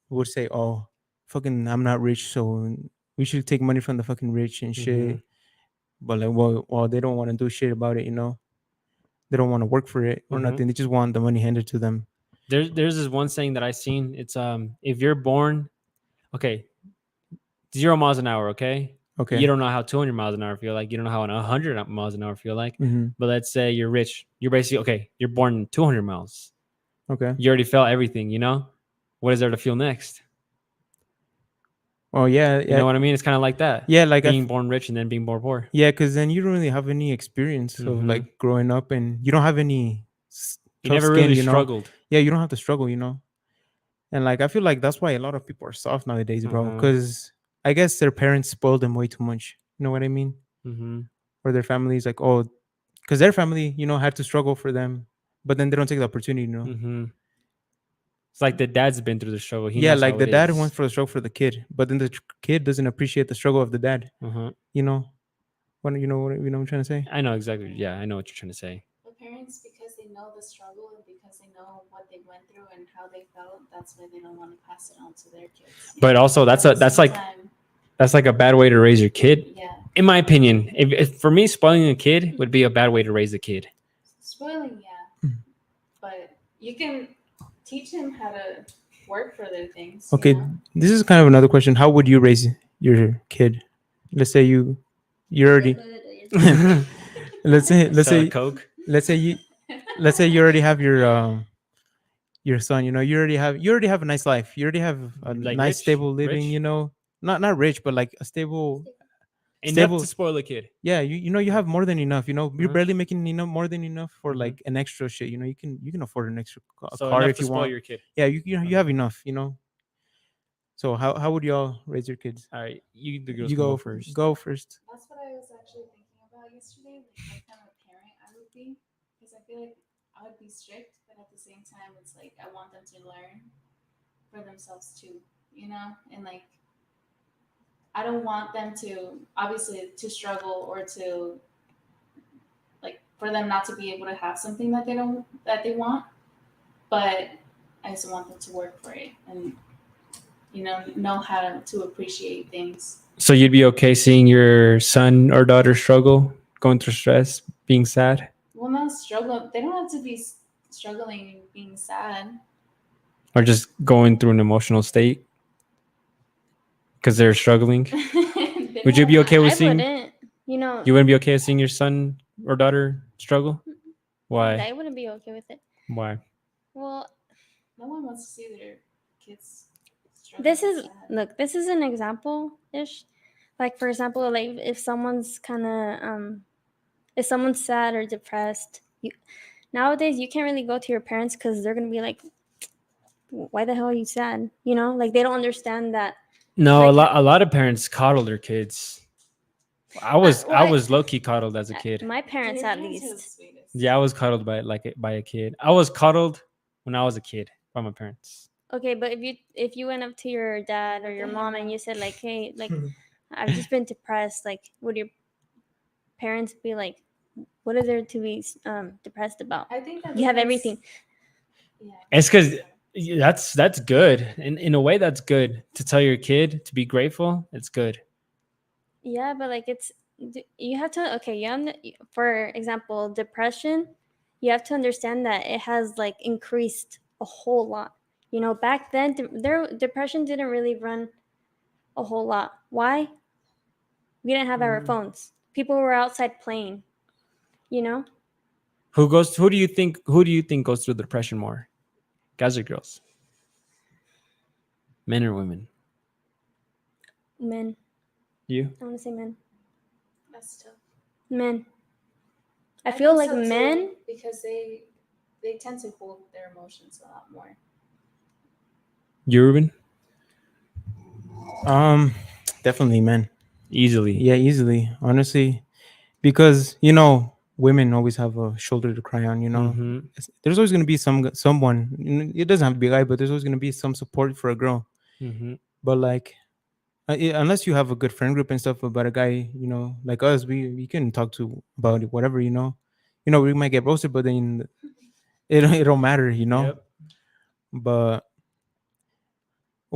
would say, "Oh, fucking, I'm not rich, so we should take money from the fucking rich and shit." Mhm. But like, well, they don't want to do shit about it, you know. They don't want to work for it or Mhm. nothing. They just want the money handed to them. There's this one saying that I seen. It's if you're born, okay, 0 miles an hour, okay. Okay. You don't know how 200 miles an hour feel like. You don't know how 100 miles an hour feel like. Mm-hmm. But let's say you're rich. You're basically okay. You're born 200 miles. Okay. You already felt everything. You know, what is there to feel next? Oh yeah, You yeah, know what I mean? It's kind of like that. yeah. Like Being born rich and then being born poor. yeah, because then you don't really have any experience of Mhm. like growing up, and you don't have any You tough never skin, really you know. struggled. Yeah, you don't have to struggle, you know. And like I feel like that's why a lot of people are soft nowadays, bro. Mhm. Because I guess their parents spoiled them way too much. You know what I mean? Mm-hmm. Or their families like, oh, because their family, you know, had to struggle for them, but then they don't take the opportunity, you know. Mm-hmm. It's like the dad's been through the struggle. He Yeah, knows like how the it dad is. wants for the struggle for the kid, but then the kid doesn't appreciate the struggle of the dad. Uh-huh. You know, what you know what I'm trying to say? I know exactly. Yeah, I know what you're trying to say. The parents, because they know the struggle and because they know what they went through and how they felt, that's why they don't want to pass it on to their kids. But also, At the that's same like time, a bad way to raise your kid, yeah, in my opinion. If for me, spoiling a kid would be a bad way to raise a kid. spoiling, yeah, Mm. but you can teach them how to work for their things. Okay, You know? this is kind of another question. How would you raise your kid? Let's say you're already let's say Sell a Coke. let's say you already have your son, you know, you already have a nice life. You already have a Like nice rich, stable living, rich? you know. Not rich, but like a stable Enough stable. to spoil a kid. Yeah, you know you have more than enough, you know. You're Uh-huh. barely making enough more than enough for Mhm. like an extra shit, you know. You can afford an extra So car enough if to you spoil want. your kid. Yeah, you have enough, you know. So how would y'all raise your kids? All right, you the girls You can go go first. Go first. That's what I was actually thinking about yesterday, like what kind of parent I would be, because I feel like I would be strict, but at the same time, it's like I want them to learn for themselves too, you know, and like I don't want them to obviously to struggle or to like for them not to be able to have something that they want, but I just want them to work for it and know how to appreciate things. So you'd be okay seeing your son or daughter struggle, going through stress, being sad, Well, not struggle. They don't have to be struggling and being sad. or just going through an emotional state because they're struggling? They Would you don't be have- okay with I seeing? wouldn't. You know, You wouldn't be okay with seeing your son or daughter struggle? Why? I wouldn't be okay with it. Why? Well, No one wants to see their kids struggle. this is sad. look. This is an example ish. Like for example, like if someone's kind of if someone's sad or depressed, nowadays you can't really go to your parents because they're gonna be like, "Why the hell are you sad?" You know, like they don't understand that. No, Like, a lot of parents coddle their kids. I was well, low key coddled as a kid. My parents, Your at parents are the least. sweetest. Yeah, I was coddled by a kid. I was coddled when I was a kid by my parents. Okay, but if you went up to your dad or your mom and you said like, "Hey, like, I've just been depressed," like, would your parents be like, "What is there to be depressed about? I think that You have depends- everything." Yeah. It's because that's good. In a way, that's good to tell your kid to be grateful. It's good. Yeah, but like you have to for example, depression, you have to understand that it has like increased a whole lot. You know, back then their depression didn't really run a whole lot. Why? We didn't have our phones. People were outside playing. You know? Who do you think goes through depression more? Guys or girls? Men or women? Men. You? I want to say men. That's tough. Men. I feel think like so, too, men. because they tend to hold their emotions a lot more. You, Ruben? Definitely, man. Easily. Yeah, easily, honestly, because you know women always have a shoulder to cry on. You know, Mhm. there's always gonna be someone. It doesn't have to be a guy, but there's always gonna be some support for a girl. Mhm. But like, unless you have a good friend group and stuff, about a guy, you know, like us, we can talk to about it, whatever, you know. You know, we might get roasted, but then it don't matter, you know. Yep. But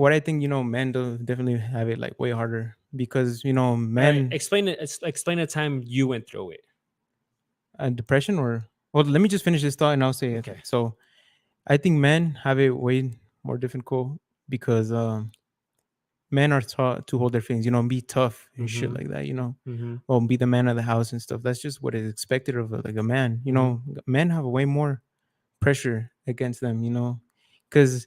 what I think, men do definitely have it like way harder because All right, men explain it. Explain a time you went through it. depression or well, let me just finish this thought and I'll say it. Okay. So I think men have it way more difficult because men are taught to hold their feelings, be tough and shit Mhm. like that, Mm-hmm. or be the man of the house and stuff. That's just what is expected of like a man. Men have way more pressure against them, because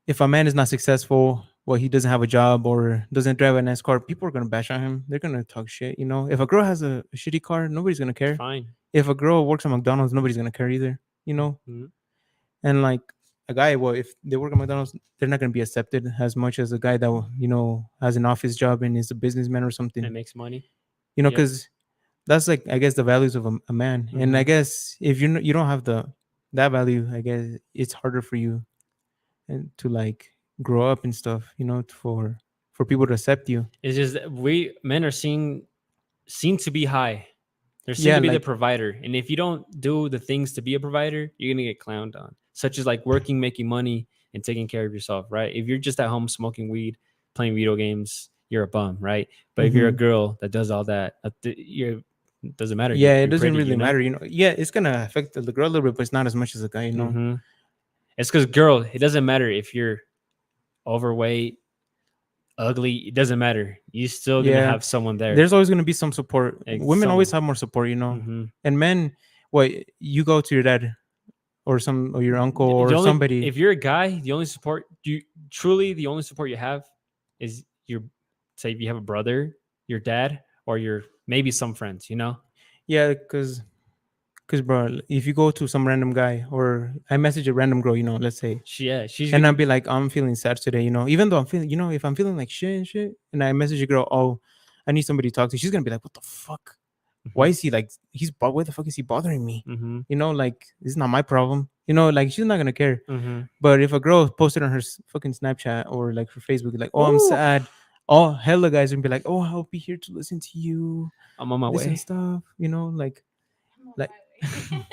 if a man is not successful, well, he doesn't have a job or doesn't drive a nice car, people are gonna bash on him. They're gonna talk shit. If a girl has a shitty car, nobody's gonna care. Fine. If a girl works at McDonald's, nobody's gonna care either. Mhm. And like a guy, well, if they work at McDonald's, they're not gonna be accepted as much as a guy that has an office job and is a businessman or something. It makes money. Yep. Because that's like I guess the values of a man. And I Mhm. guess if you don't have that value, I guess it's harder for you and to like grow up and stuff. For people to accept you. It's just that we men are seen to be high. They're seen Yeah, to be the like- provider, and if you don't do the things to be a provider, you're gonna get clowned on, such as like working, making money, and taking care of yourself. Right? If you're just at home smoking weed, playing video games, you're a bum, right? But if you're a Mhm. girl that does all that, doesn't matter. Yeah, You're it doesn't pretty, really matter. Yeah, it's gonna affect the girl a little bit, but it's not as much as a guy. Mhm. It's because girl, it doesn't matter if you're overweight, ugly. It doesn't matter. You're still gonna Yeah. have someone there. There's always gonna be some support. Women always someone. have more support, Mhm. and men. Well, you go to your dad or your uncle The or only- somebody. If you're a guy, the only support the only support you have is say if you have a brother, your dad, or your maybe some friends. Yeah, because bro, if you go to some random guy or I message a random girl, let's say, She's and gonna I'd be like, I'm feeling sad today, even though I'm feeling, if I'm feeling like shit, and I message a girl, oh, I need somebody to talk to. She's gonna be like, what the fuck? Why is he like why the fuck is he bothering me? Mm-hmm. Like it's not my problem. Like she's not gonna care. Mm-hmm. But if a girl posted on her fucking Snapchat or like her Facebook, like, oh, I'm Ooh. sad, all hella guys would be like, oh, I'll be here to listen to you, I'm on my listen way. stuff, like, I'm on Like- my way.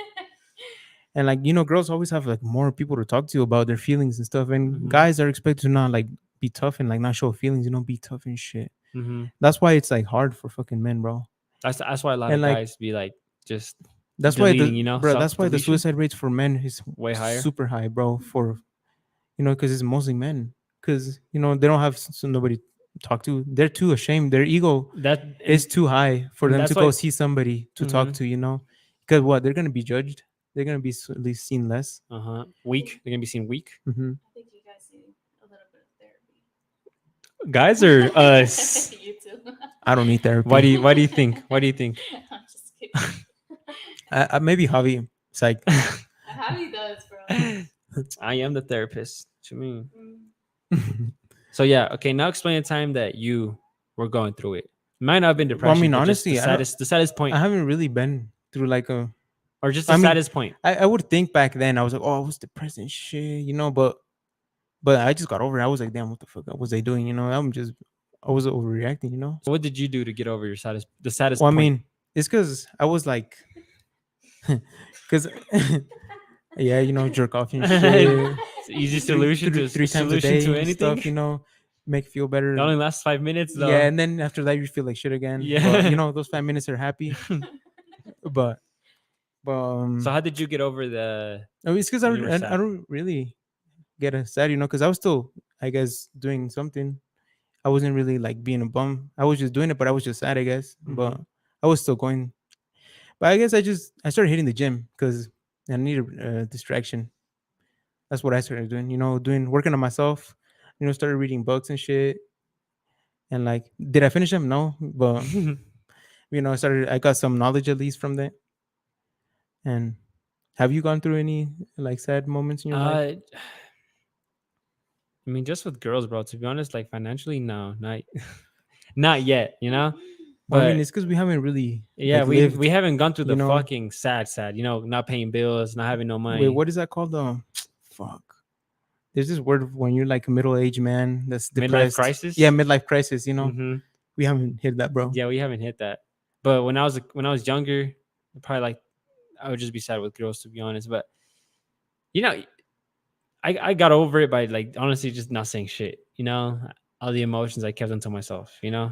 and like girls always have like more people to talk to about their feelings and stuff, and Mhm. guys are expected to not like be tough and like not show feelings, be tough and shit. Mm-hmm. That's why it's like hard for fucking men, bro. That's why a lot And, of like, guys be like just That's deleting, why bro. That's why the self-deletion? suicide rates for men is Way higher. super high, bro. For because it's mostly men. Because they don't have nobody to talk to. They're too ashamed. Their ego That is too high for and them that's to go why- see somebody to talk Mhm. to. Because what they're gonna be judged. They're gonna be at least seen less. weak. They're gonna be seen weak. Hmm. I think you guys need a little bit of therapy. Guys or us? You too. I don't need therapy. Why do you think? Why do you think? I'm just kidding. Maybe Javi. It's like Javi does, bro. I am the therapist. To me. Mm. So yeah, okay. Now explain a time that you were going through it. Might not have been depression. mean, but just honestly, I don't- the saddest point, I haven't really been through like a. or just the I mean, saddest point. I would think back then I was like, oh, I was depressed and shit, but I just got over it. I was like, damn, what the fuck was I doing? I was overreacting. So what did you do to get over the saddest Well, I point? mean, it's because I was like, because yeah, jerk off and shit. It's the easy solution to three times a solution day to and anything. stuff, make feel better. It only lasts 5 minutes though. Yeah, and then after that you feel like shit again. Yeah. But, those 5 minutes are happy. but So how did you get over the? it's because you were I sad? don't really get sad, because I was still, I guess, doing something. I wasn't really like being a bum. I was just doing it, but I was just sad, I guess. But I was still going. But I guess I started hitting the gym because I needed a distraction. That's what I started doing. Working on myself. Started reading books and shit. And like, did I finish them? No, but I got some knowledge at least from that. And have you gone through any like sad moments in your life? I mean, just with girls, bro. To be honest, like financially, no, not yet. Well, But I mean, it's because we haven't really. yeah, like, we lived. haven't gone through the you know? fucking sad, not paying bills, not having no money. Wait, what is that called? Fuck. There's this word when you're like a middle-aged man that's depressed. Midlife crisis? Yeah, midlife crisis. Mhm. We haven't hit that, bro. Yeah, we haven't hit that. But when I was younger, probably like I would just be sad with girls, to be honest. But I got over it by like honestly just not saying shit. You know, all the emotions I kept them to myself. You know,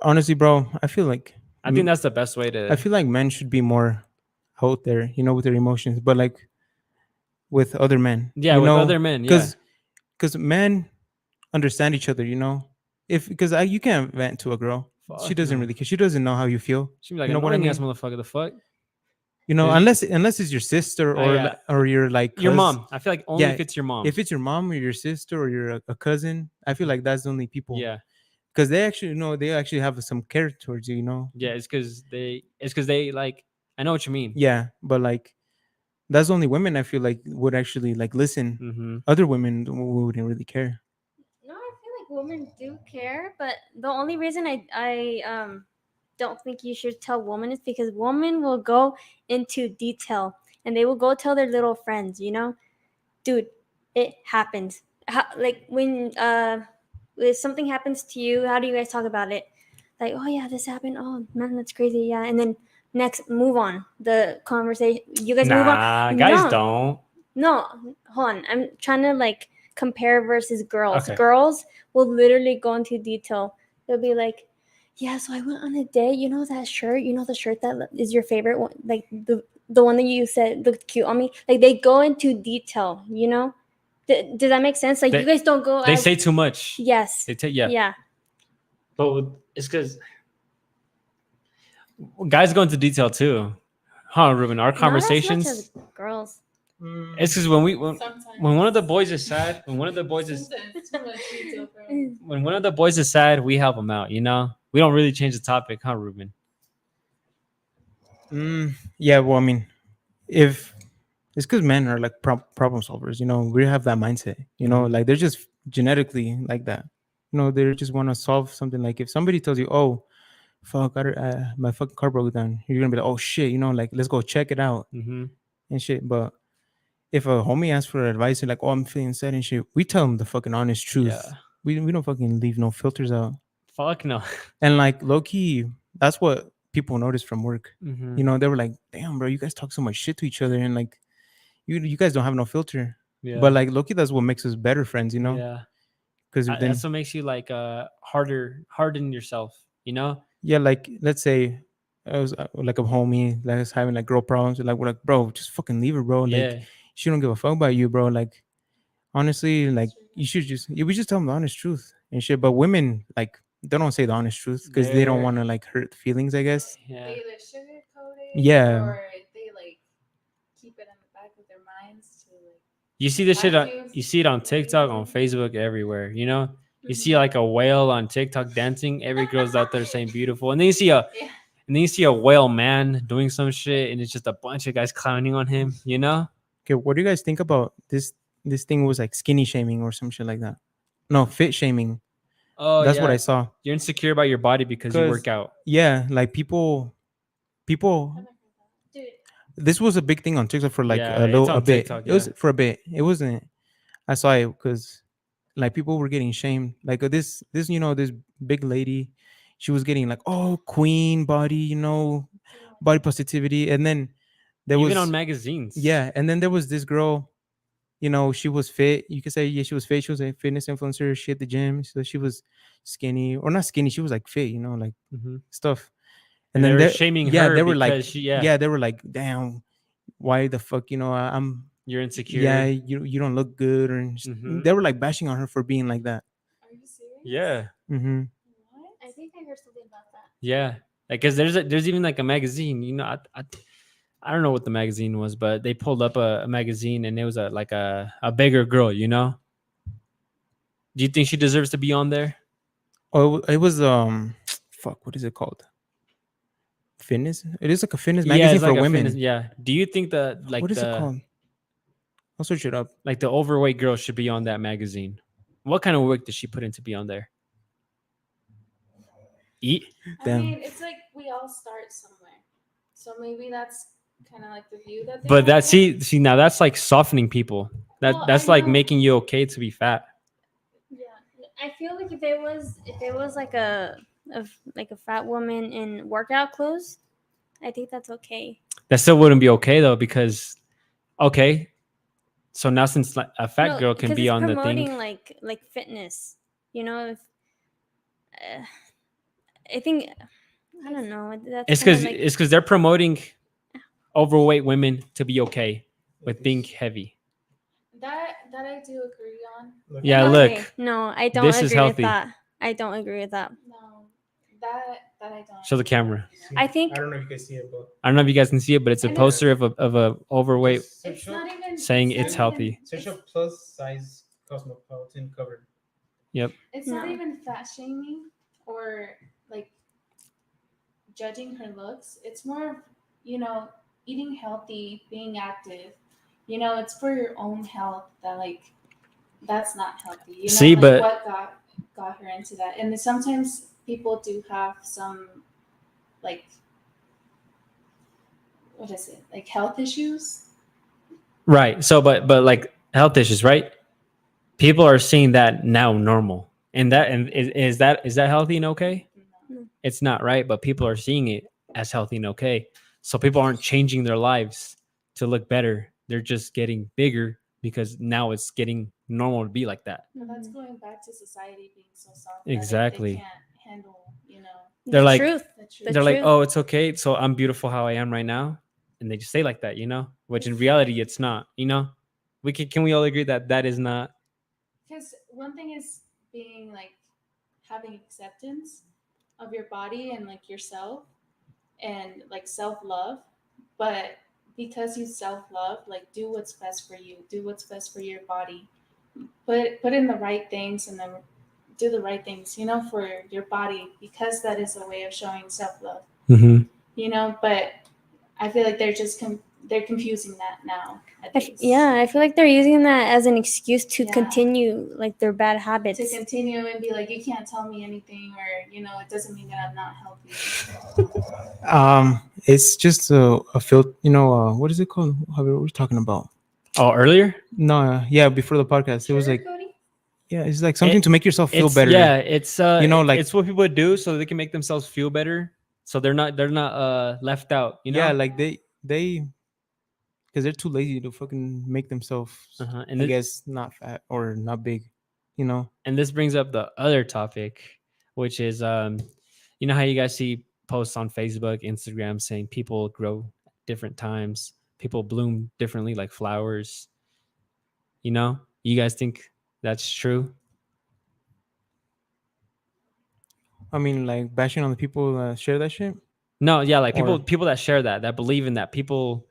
Honestly, bro, I feel like I think that's the best way to. I feel like men should be more out there, with their emotions, but like with other men. Yeah, with other men, yeah. Because men understand each other. If because you can't vent to a girl. She Fuck doesn't no. really care. She doesn't know how you feel. She'd be like, You know what I annoying ass mean? motherfucker. The fuck. Unless it's your sister or yeah. or your like Your cous- mom. I feel like only Yeah, if it's your mom. If it's your mom or your sister or your a cousin, I feel like that's the only people. yeah, Because they actually have some care towards you. yeah. It's because they like. I know what you mean. Yeah, but like that's the only women I feel like would actually like listen. Mm-hmm. Other women wouldn't really care. No, I feel like women do care, but the only reason I don't think you should tell women is because women will go into detail and they will go tell their little friends. Dude, it happens. Like when if something happens to you, how do you guys talk about it? Like, oh yeah, this happened. Oh man, that's crazy. Yeah, and then next, move on. The conversation. You guys move on. Nah, guys No. don't. No, hold on. I'm trying to like compare versus girls. Okay. Girls will literally go into detail. They'll be like, "Yeah, so I went on a date. You know that shirt? You know the shirt that is your favorite one, like the one that you said looked cute on me." Like they go into detail. Does that make sense? Like They- you guys don't go. They as, say too much. yes. They take yeah. Yeah. But it's because guys go into detail too. Huh, Ruben? Our conversations. Not as much as girls. It's because when Sometimes. one of the boys is sad, when one of the boys is Sometimes too much detail for him. when one of the boys is sad, we help him out. We don't really change the topic, huh, Ruben? Yeah, well, I mean, if it's because men are like problem solvers, we have that mindset, Mhm. like they're just genetically like that. They just want to solve something. Like if somebody tells you, "Oh, fuck, my fucking car broke down," you're gonna be like, "Oh shit," like let's go check it out Mm-hmm. and shit. But if a homie asks for advice, you're like, "Oh, I'm feeling sad and shit," we tell them the fucking honest truth. Yeah. We don't fucking leave no filters out. Fuck no. And like low key, that's what people notice from work. Mm-hmm. They were like, "Damn, bro, you guys talk so much shit to each other, and like, you guys don't have no filter." Yeah. But like, low key, that's what makes us better friends, yeah, Because then, that's what makes you like harden yourself. yeah, like let's say I was like a homie that was having like girl problems. Like we're like, bro, just fucking leave her, bro. Like Yeah. she don't give a fuck about you, bro. Like honestly, like we just tell them the honest truth and shit. But women like they don't say the honest truth because they don't They're- want to like hurt feelings, I guess. Yeah. They either sugarcoat it, Yeah. or they like keep it in the back of their minds to like. You see this shit on Vacuums. you see it on TikTok, on Facebook, everywhere. You Mm-hmm. see like a whale on TikTok dancing. Every girl's out there saying beautiful, and then you see Yeah. a whale man doing some shit, and it's just a bunch of guys clowning on him. Okay, what do you guys think about this? This thing was like skinny shaming or some shit like that. No, fit shaming. Oh, That's what I saw. You're insecure about your body because you 'Cause- work out. Yeah, like people. Dude, This was a big thing on TikTok for like Yeah, a it's on bit. TikTok, It was yeah. for a bit. It wasn't. I saw it because like people were getting shamed. Like this this big lady, she was getting like, oh, queen body, body positivity, and then there Even was on magazines. yeah, and then there was this girl. She was fit. You could say, yeah, she was fit. She was a fitness influencer. She hit the gym, so she was skinny or not skinny. She was like fit, like Mhm. stuff. And they then were they- shaming yeah, her they were like, because she they were like, damn, why the fuck, I'm you're insecure. yeah, you don't look good, or Mhm. they were like bashing on her for being like that. Are you serious? Yeah. Mm-hmm. What? I think I heard something about that. Yeah. Like, cause there's even like a magazine, I don't know what the magazine was, but they pulled up a magazine and it was a bigger girl, Do you think she deserves to be on there? Oh, it was fuck, what is it called? Fitness. It is like a fitness magazine it's for like a women. fitness- yeah. Do you think that like What is it called? I'll search it up. like the overweight girl should be on that magazine? What kind of work does she put in to be on there? Eat? Damn. I mean, it's like we all start somewhere, so maybe that's kind of like the view that. They But that have. see now that's like softening people. Well, That's I like know. making you okay to be fat. Yeah, I feel like if it was like like a fat woman in workout clothes, I think that's okay. That still wouldn't be okay though, because okay, So now since like, a fat No, girl can because be it's on the promoting thing, like fitness. You know, if, I think I don't know. That's it's kind because of like it's because they're promoting overweight women to be okay with being heavy. That I do agree on. Yeah, okay. look, No, I don't this agree is healthy. with that. I don't agree with that. No, that I don't. Show the agree camera. I think- I don't know if you can see it, but I don't know if you guys can see it, but it's a And poster of a overweight. just on. It's not even saying not it's even- healthy. search up plus size cosmopolitan covered. It's not No. even fat shaming or like judging her looks. It's more of, eating healthy, being active. It's for your own health that like that's not healthy. See, like but- what got her into that. And then sometimes people do have some like what is it? Like health issues. Right. So, but like health issues, right? People are seeing that now normal, and is that healthy and okay? No. It's not, right? But people are seeing it as healthy and okay. So people aren't changing their lives to look better. They're just getting bigger because now it's getting normal to be like that. But that's going back to society being so soft. that, like, Exactly. they can't handle, They're the like- truth. the truth. The They're like, truth. oh, it's okay. So I'm beautiful how I am right now, and they just say like that, which in reality it's not. We can we all agree that that is not. Because one thing is being like having acceptance of your body and like yourself and like self-love, but because you self-love, like do what's best for you, do what's best for your body, put in the right things and then do the right things, for your body, because that is a way of showing self-love, but I feel like they're just they're confusing that now. I feel like they're using that as an excuse to Yeah. continue like their bad habits. To continue and be like, you can't tell me anything, or it doesn't mean that I'm not healthy. It's just a filter. What is it called? What were we talking about? Oh, earlier. No, yeah, before the podcast, it was like, Sugarcoating? yeah, it's like something to make yourself feel It's better. yeah. It's like- it's what people do so they can make themselves feel better. So they're not left out. Yeah, like they because they're too lazy to fucking make themselves, And I this, guess, not fat or not big. and this brings up the other topic, which is how you guys see posts on Facebook, Instagram saying people grow different times, people bloom differently like flowers. You guys think that's true? I mean, like bashing on the people that share that shit. No, yeah, like Or- people that share that believe in that. People,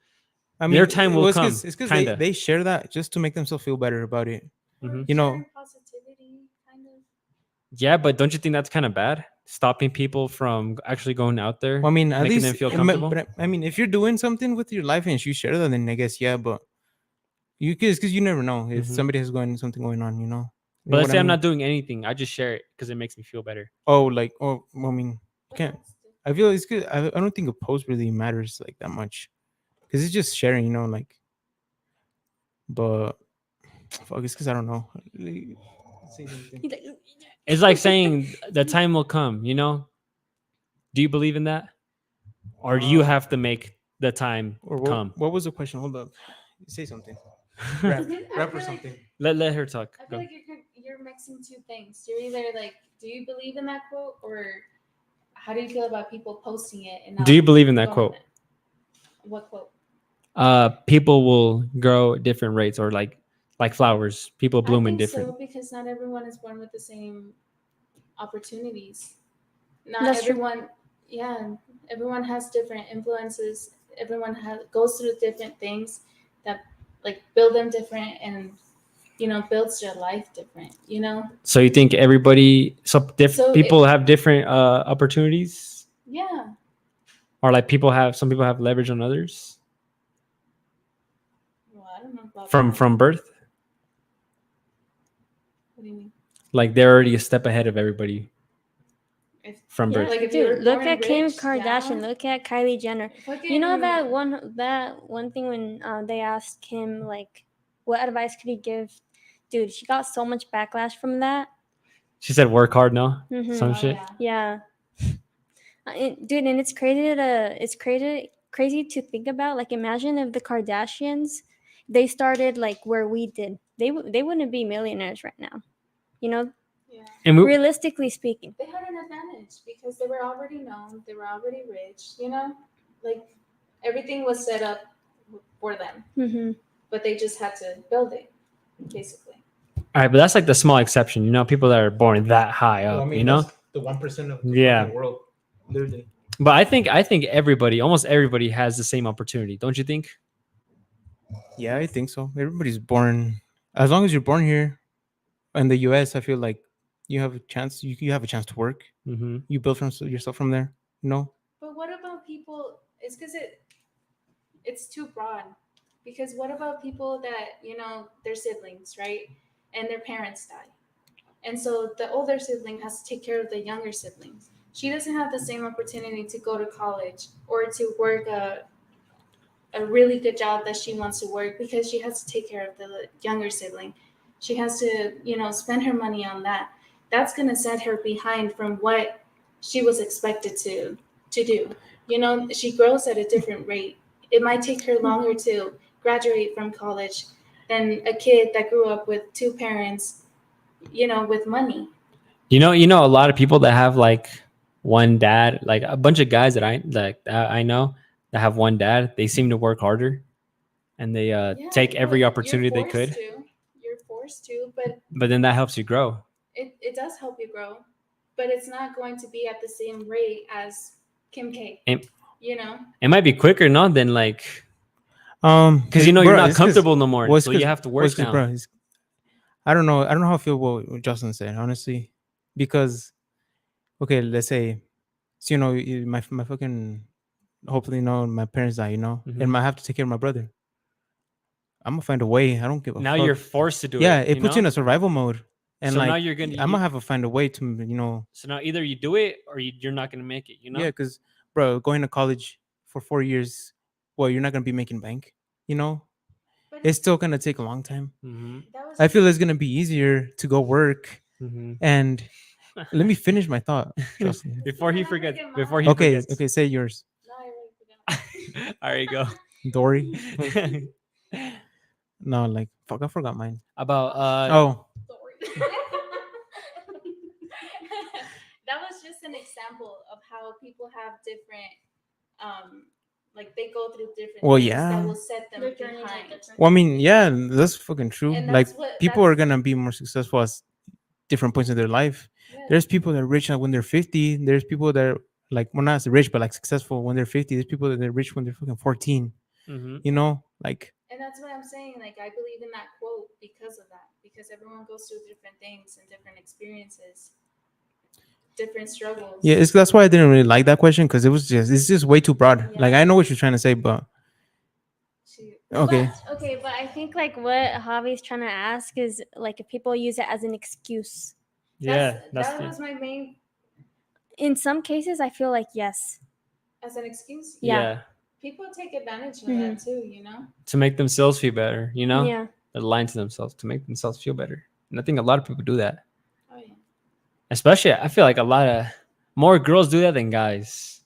I mean, Their time will it's come, It's because kinda. they share that just to make themselves feel better about it. Mhm. You know- Sharing positivity, kind of. yeah, but don't you think that's kind of bad? Stopping people from actually going out there, Well, I mean, at making least them feel but- comfortable. But I mean, if you're doing something with your life and you share that, then I guess yeah. But because you never know if Mhm. somebody has something going on. You know But let's what say I I'm mean? not doing anything. I just share it because it makes me feel better. Well, I mean, But can't. that's different. I feel it's good. I don't think a post really matters like that much because it's just sharing. But fuck, it's because I don't know. Say something. He's like, It's like saying the time will come. Do you believe in that, or do you have to make the time Or come? what was the question? Hold up. Say something. I Rap, feel rap or like- something. Let her talk. I Go. feel like you're mixing two things. You're either like, do you believe in that quote, or how do you feel about people posting it? And not Do you believe in that going quote? with it? What quote? People will grow at different rates, or like flowers, people bloom I in think different. so, because not everyone is born with the same opportunities. Not That's true. everyone, everyone has different influences. Everyone goes through different things that like build them different, and builds their life different. So you think everybody, So people have different opportunities, Yeah. or like some people have leverage on others Well, I don't know about from that. birth. What do you mean? Like they're already a step ahead of everybody If, from yeah, birth. Like, if you were dude, look born at Kim rich, Kardashian. yeah. Look at Kylie Jenner. fucking, You know that one thing when they asked Kim like, what advice could he give? Dude, she got so much backlash from that. She said, "Work hard." No, Mhm. some Oh, shit. yeah. Yeah. Dude, and it's crazy to think about. Like, imagine if the Kardashians they started like where we did, they wouldn't be millionaires right now. You know, Yeah. And we, realistically speaking. They had an advantage because they were already known, they were already rich, you know? Like everything was set up for them, Hmm. but they just had to build it, basically. all right, but that's like the small exception. You know, people that are born that high up. you know, the 1% of Yeah. world, literally. but I think everybody, almost everybody, has the same opportunity. Don't you think? Yeah, I think so. Everybody's born, as long as you're born here in the U.S. I feel like you have a chance. You have a chance to work. Mm-hmm. You build from yourself from there. No. But what about people? It's because it's too broad. Because what about people that, you know, they're siblings, right? And their parents die. And so the older sibling has to take care of the younger siblings. She doesn't have the same opportunity to go to college or to work a really good job that she wants to work because she has to take care of the younger sibling. She has to, you know, spend her money on that. That's going to set her behind from what she was expected to do. You know, she grows at a different rate. It might take her longer to graduate from college than a kid that grew up with two parents, you know, with money. You know, a lot of people that have like one dad, like a bunch of guys that I know that have one dad. They seem to work harder, and they Yeah, take every well, opportunity they could. You're forced to, but But then that helps you grow. it does help you grow. But it's not going to be at the same rate as Kim K. And You know? it might be quicker, not than like because you know bro, you're not it's 'cause- comfortable no more, well, it's so you 'cause- have to well, work it's 'cause, now. bro, I don't know. I don't know how I feel what Justin said, honestly, because okay, let's say, so, you know, my fucking, hopefully, my parents die, Mhm. and I have to take care of my brother. I'm gonna find a way. I don't give a Now fuck. you're forced to do Yeah, it. it puts you in a survival mode, and So like now you're gonna I'm gonna have to find a way to, So now either you do it or you're not gonna make it. You know. yeah, because bro, going to college for 4 years, well, you're not gonna be making bank, you know. But It's still gonna take a long time. Mm-hmm. that was I feel it's gonna be easier to go work Mm-hmm. and let me finish my thought, Justin. before he Yeah, forgets. forget Before he mine. Okay, forgets. okay, say yours, No, I already forgot. There you go. Dory. No, like fuck, I forgot mine. About Oh, Sorry. That was just an example of how people have different like they go through different Well, things yeah. that will set them Their journeys are behind. different. well, I mean, yeah, that's fucking true. And Like that's what- people are that's- gonna be more successful at different points in their life. Yeah. There's people that are rich when they're 50. There's people that are like, well, not as rich, but like successful when they're 50. There's people that are rich when they're fucking 14. mhm. You know, like And that's what I'm saying. Like I believe in that quote because of that. Because everyone goes through different things and different experiences, different struggles. yeah, that's why I didn't really like that question because it's just way too broad. Like Yeah. I know what you're trying to say, but Shoot. okay, But I think like what Javi's trying to ask is like if people use it as an excuse. Yeah, that the- was my main In some cases, I feel like yes. as an excuse. Yeah. yeah. People take advantage of Mhm. that too, you know. To make themselves feel better. You know. Yeah. They're lying to themselves to make themselves feel better. And I think a lot of people do that. Oh yeah. Especially, I feel like a lot of more girls do that than guys.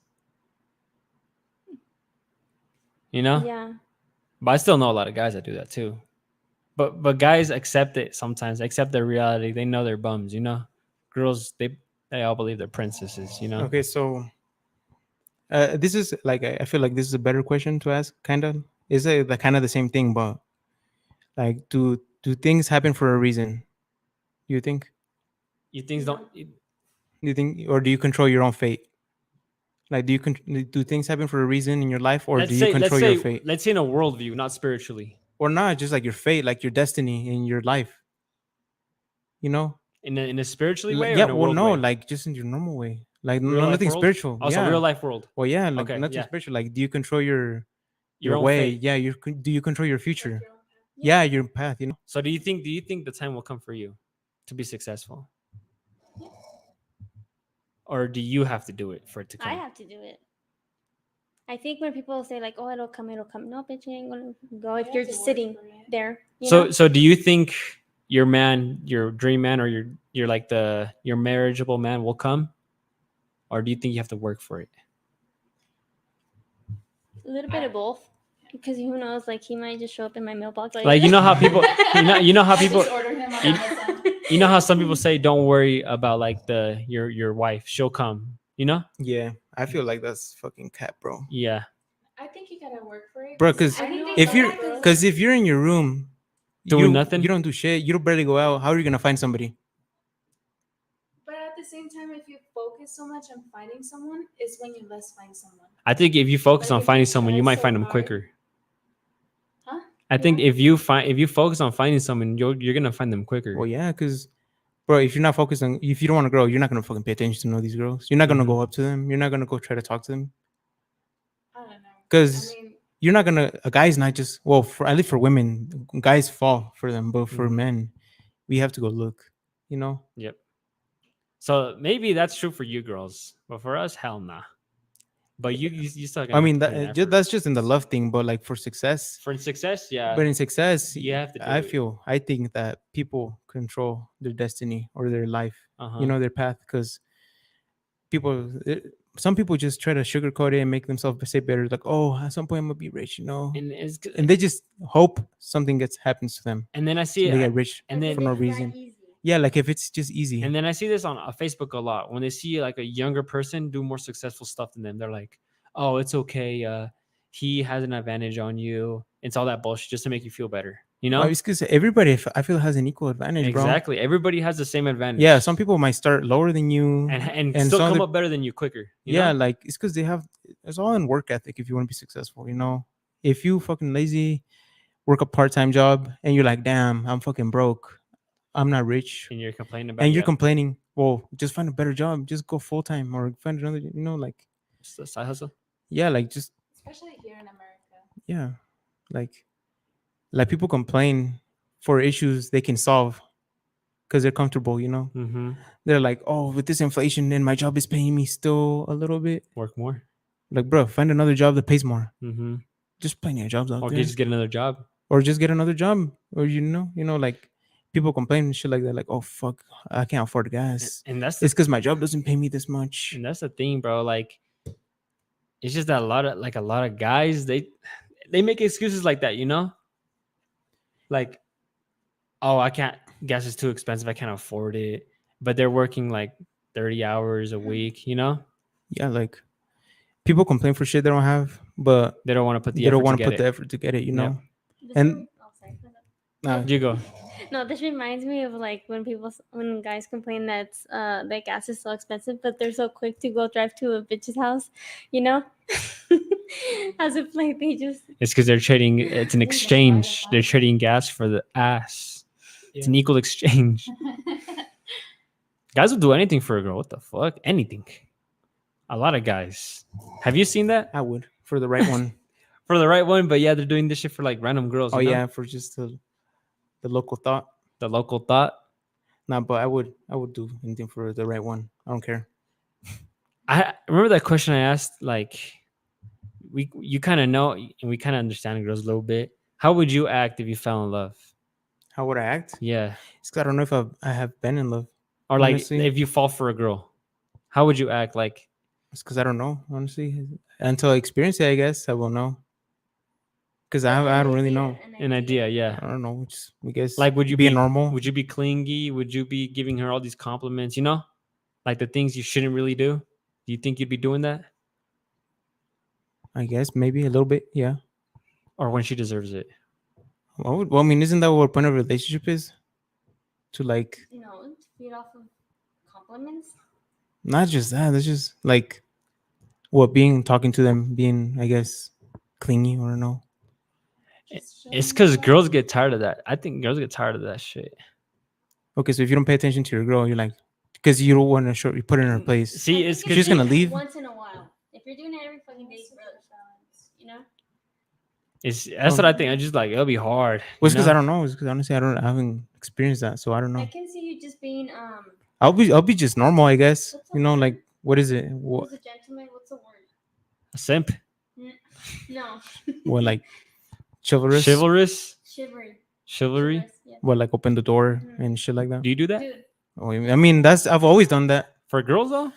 You know. Yeah. But I still know a lot of guys that do that too. But guys accept it sometimes. They accept their reality. They know they're bums. You know. Girls, they all believe they're princesses. You know. okay. So this is like I feel like this is a better question to ask. Kind of is it like kind of the same thing, but like do things happen for a reason? You think? You things don't. Do you think, or do you control your own fate? Like, do things happen for a reason in your life, or do you control your fate, let's say in a worldview, not spiritually. or not? Just like your fate, like your destiny in your life. You know? In a spiritually way, Yeah. or in a Well, world no, way? like just in your normal way. Like Real life nothing world? spiritual. Also, yeah. real life world. Well, yeah, like Okay, nothing yeah. spiritual. Like, do you control your Own way? fate. Yeah. Do you control your future? Like your own path. Yeah, your path. You know? So do you think the time will come for you to be successful? Or do you have to do it for it to come? I have to do it. I think when people say like, "Oh, it'll come," no, bitch, you ain't gonna go if You you're have to just work sitting for it. there. You So know? so do you think your dream man, or your like your marriageable man will come? Or do you think you have to work for it? A little bit of both. Because who knows? Like he might just show up in my mailbox. Like, you know how people, you know how I people, just ordered him on you- Amazon. you know how some people say, don't worry about like your wife, she'll come, you know? Yeah, I feel like that's fucking cap, bro. Yeah. I think you gotta work for it. Bro, 'cause I know if some you're, girls- because if you're in your room, Doing you, nothing? you don't do shit. You don't barely go out. How are you gonna find somebody? But at the same time, if you focus so much on finding someone, is when you less find someone. I think if you focus Like, on if finding you someone, try you might so find them hard- quicker. Huh? I think Yeah. if you focus on finding someone, you're gonna find them quicker. Well, yeah, because, bro, if you're not focused on, if you don't want to grow, you're not gonna fucking pay attention to know these girls. You're not gonna Mhm. go up to them. You're not gonna go try to talk to them. I don't know. 'Cause I mean, You're not gonna. A guy's not just, well, for at least for women, guys fall for them, but for Mhm. men, we have to go look. You know. Yep. So maybe that's true for you girls, but for us, hell nah. But you still gotta I mean, put in that effort. that's just in the love thing, but like for success, For success, yeah. but in success, you have to do I it. I think that people control their destiny or their life. Uh-huh. You know, their path, because some people just try to sugarcoat it and make themselves say better, like, oh, at some point I'm gonna be rich, you know, and it's good. and they just hope something happens to them. And then I see They it, get rich and then for no reason. Yeah, like if it's just easy. and then I see this on Facebook a lot. When they see like a younger person do more successful stuff than them, they're like, "Oh, it's okay. He has an advantage on you." It's all that bullshit just to make you feel better. You know? Well, it's because everybody, I feel, has an equal advantage, bro. Exactly. Everybody has the same advantage. Yeah, some people might start lower than you, and and still some come other- up better than you quicker. You yeah, know? like it's because they have. It's all in work ethic. If you want to be successful, you know, if you fucking lazy, work a part-time job, and you're like, damn, I'm fucking broke, I'm not rich, And you're complaining about and you're yeah, complaining. Well, just find a better job. Just go full time or find another. You know, like just a side hustle. yeah, like just especially here in America. yeah, like people complain for issues they can solve because they're comfortable. You know, Mm-hmm. they're like, oh, with this inflation, and my job is paying me still a little bit. Work more. Like, bro, find another job that pays more. Mm-hmm. Just plenty of jobs out Or there. just get another job. Or just get another job. Or you know, like people complain and shit like that. Like, oh fuck, I can't afford gas. And that's the It's because my job doesn't pay me this much. And that's the thing, bro. Like, it's just that a lot of guys they make excuses like that, you know? Like, oh, I can't. Gas is too expensive. I can't afford it. But they're working like 30 hours a week, you know? Yeah, like people complain for shit they don't have, but They don't want to put the they don't want to put the effort to get it. You Yeah. know. And- Uh, You go. No, this reminds me of like when guys complain that that gas is so expensive, but they're so quick to go drive to a bitch's house, you know, as if like they just It's because they're trading. It's an exchange. They're trading gas for the ass. It's an equal exchange. Guys will do anything for a girl. What the fuck? Anything. A lot of guys. Have you seen that? I would for the right one. For the right one, but yeah, they're doing this shit for like random girls. Oh you know? yeah, for just the local thought. The local thought. Nah, but I would do anything for the right one. I don't care. I remember that question I asked. Like, you kind of know, and we kind of understand girls a little bit. How would you act if you fell in love? How would I act? Yeah, It's 'cause I don't know if I have been in love. or like Honestly. if you fall for a girl, how would you act? Like, It's because I don't know, honestly. Until I experience it, I guess I will know. Because I don't really know. an idea? Yeah. I don't know. Just, I guess Like, would you be be normal? Would you be clingy? Would you be giving her all these compliments? You know, like the things you shouldn't really do. Do you think you'd be doing that, I guess maybe a little bit. Yeah. or when she deserves it? Well, I mean, isn't that what point of a relationship is? To like, to feed off of compliments. not just that. It's just like, what talking to them, being, I guess, clingy or no. It's because girls get tired of that. I think girls get tired of that shit. Okay, so if you don't pay attention to your girl, you're like, because you don't want to you put her in her place. See, it's She's gonna leave. once in a while. If you're doing it every fucking day, you know. That's what I think. I just like it'll be hard. Well, it's you because know? I don't know. It's because honestly, I haven't experienced that, so I don't know. I can see you just being I'll be just normal, I guess. What's You know, up? like what is it? What, who's a gentleman? What's the word? A simp, No, what like chivalrous? chivalrous, chivalry. chivalry. Yeah. What like open the door Mhm. and shit like that? Do you do that Dude, Oh, I mean, I've always done that. for girls though?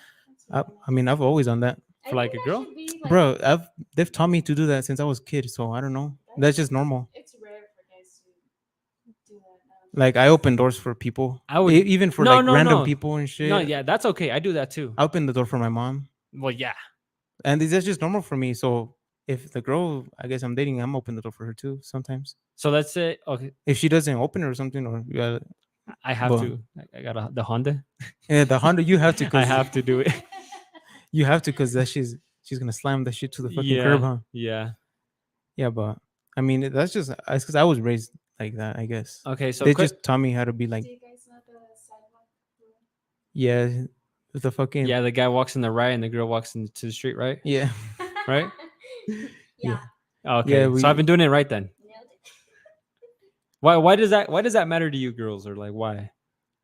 I mean, I've always done that. I For, like, think a that girl? should be, like, Bro, they've taught me to do that since I was a kid, so I don't know. That's just normal. It's rare for guys to do that nowadays. Like I open doors for people. I would- even for No, like no, random no. people and shit. No, yeah, that's okay. I do that too. I open the door for my mom, Well, yeah. and that's just normal for me. So if the girl, I guess I'm dating, I'm open the door for her too sometimes. So that's it. Okay, If she doesn't open it or something, or I have But- to. I got the Honda. yeah, the Honda, you have to. I Cause have to do it. You have to, cause that she's gonna slam that shit to the fucking curb, huh? Yeah. Yeah, but I mean that's just because I was raised like that. I guess Okay, so they quick- just taught me how to be like, Do you guys know the sidewalk rule? yeah, with the fucking yeah, the guy walks in the right and the girl walks into the street, right? yeah. Right? Yeah. Okay. Yeah, so I've been doing it right then. Nailed it. Why does that matter to you girls, or like why?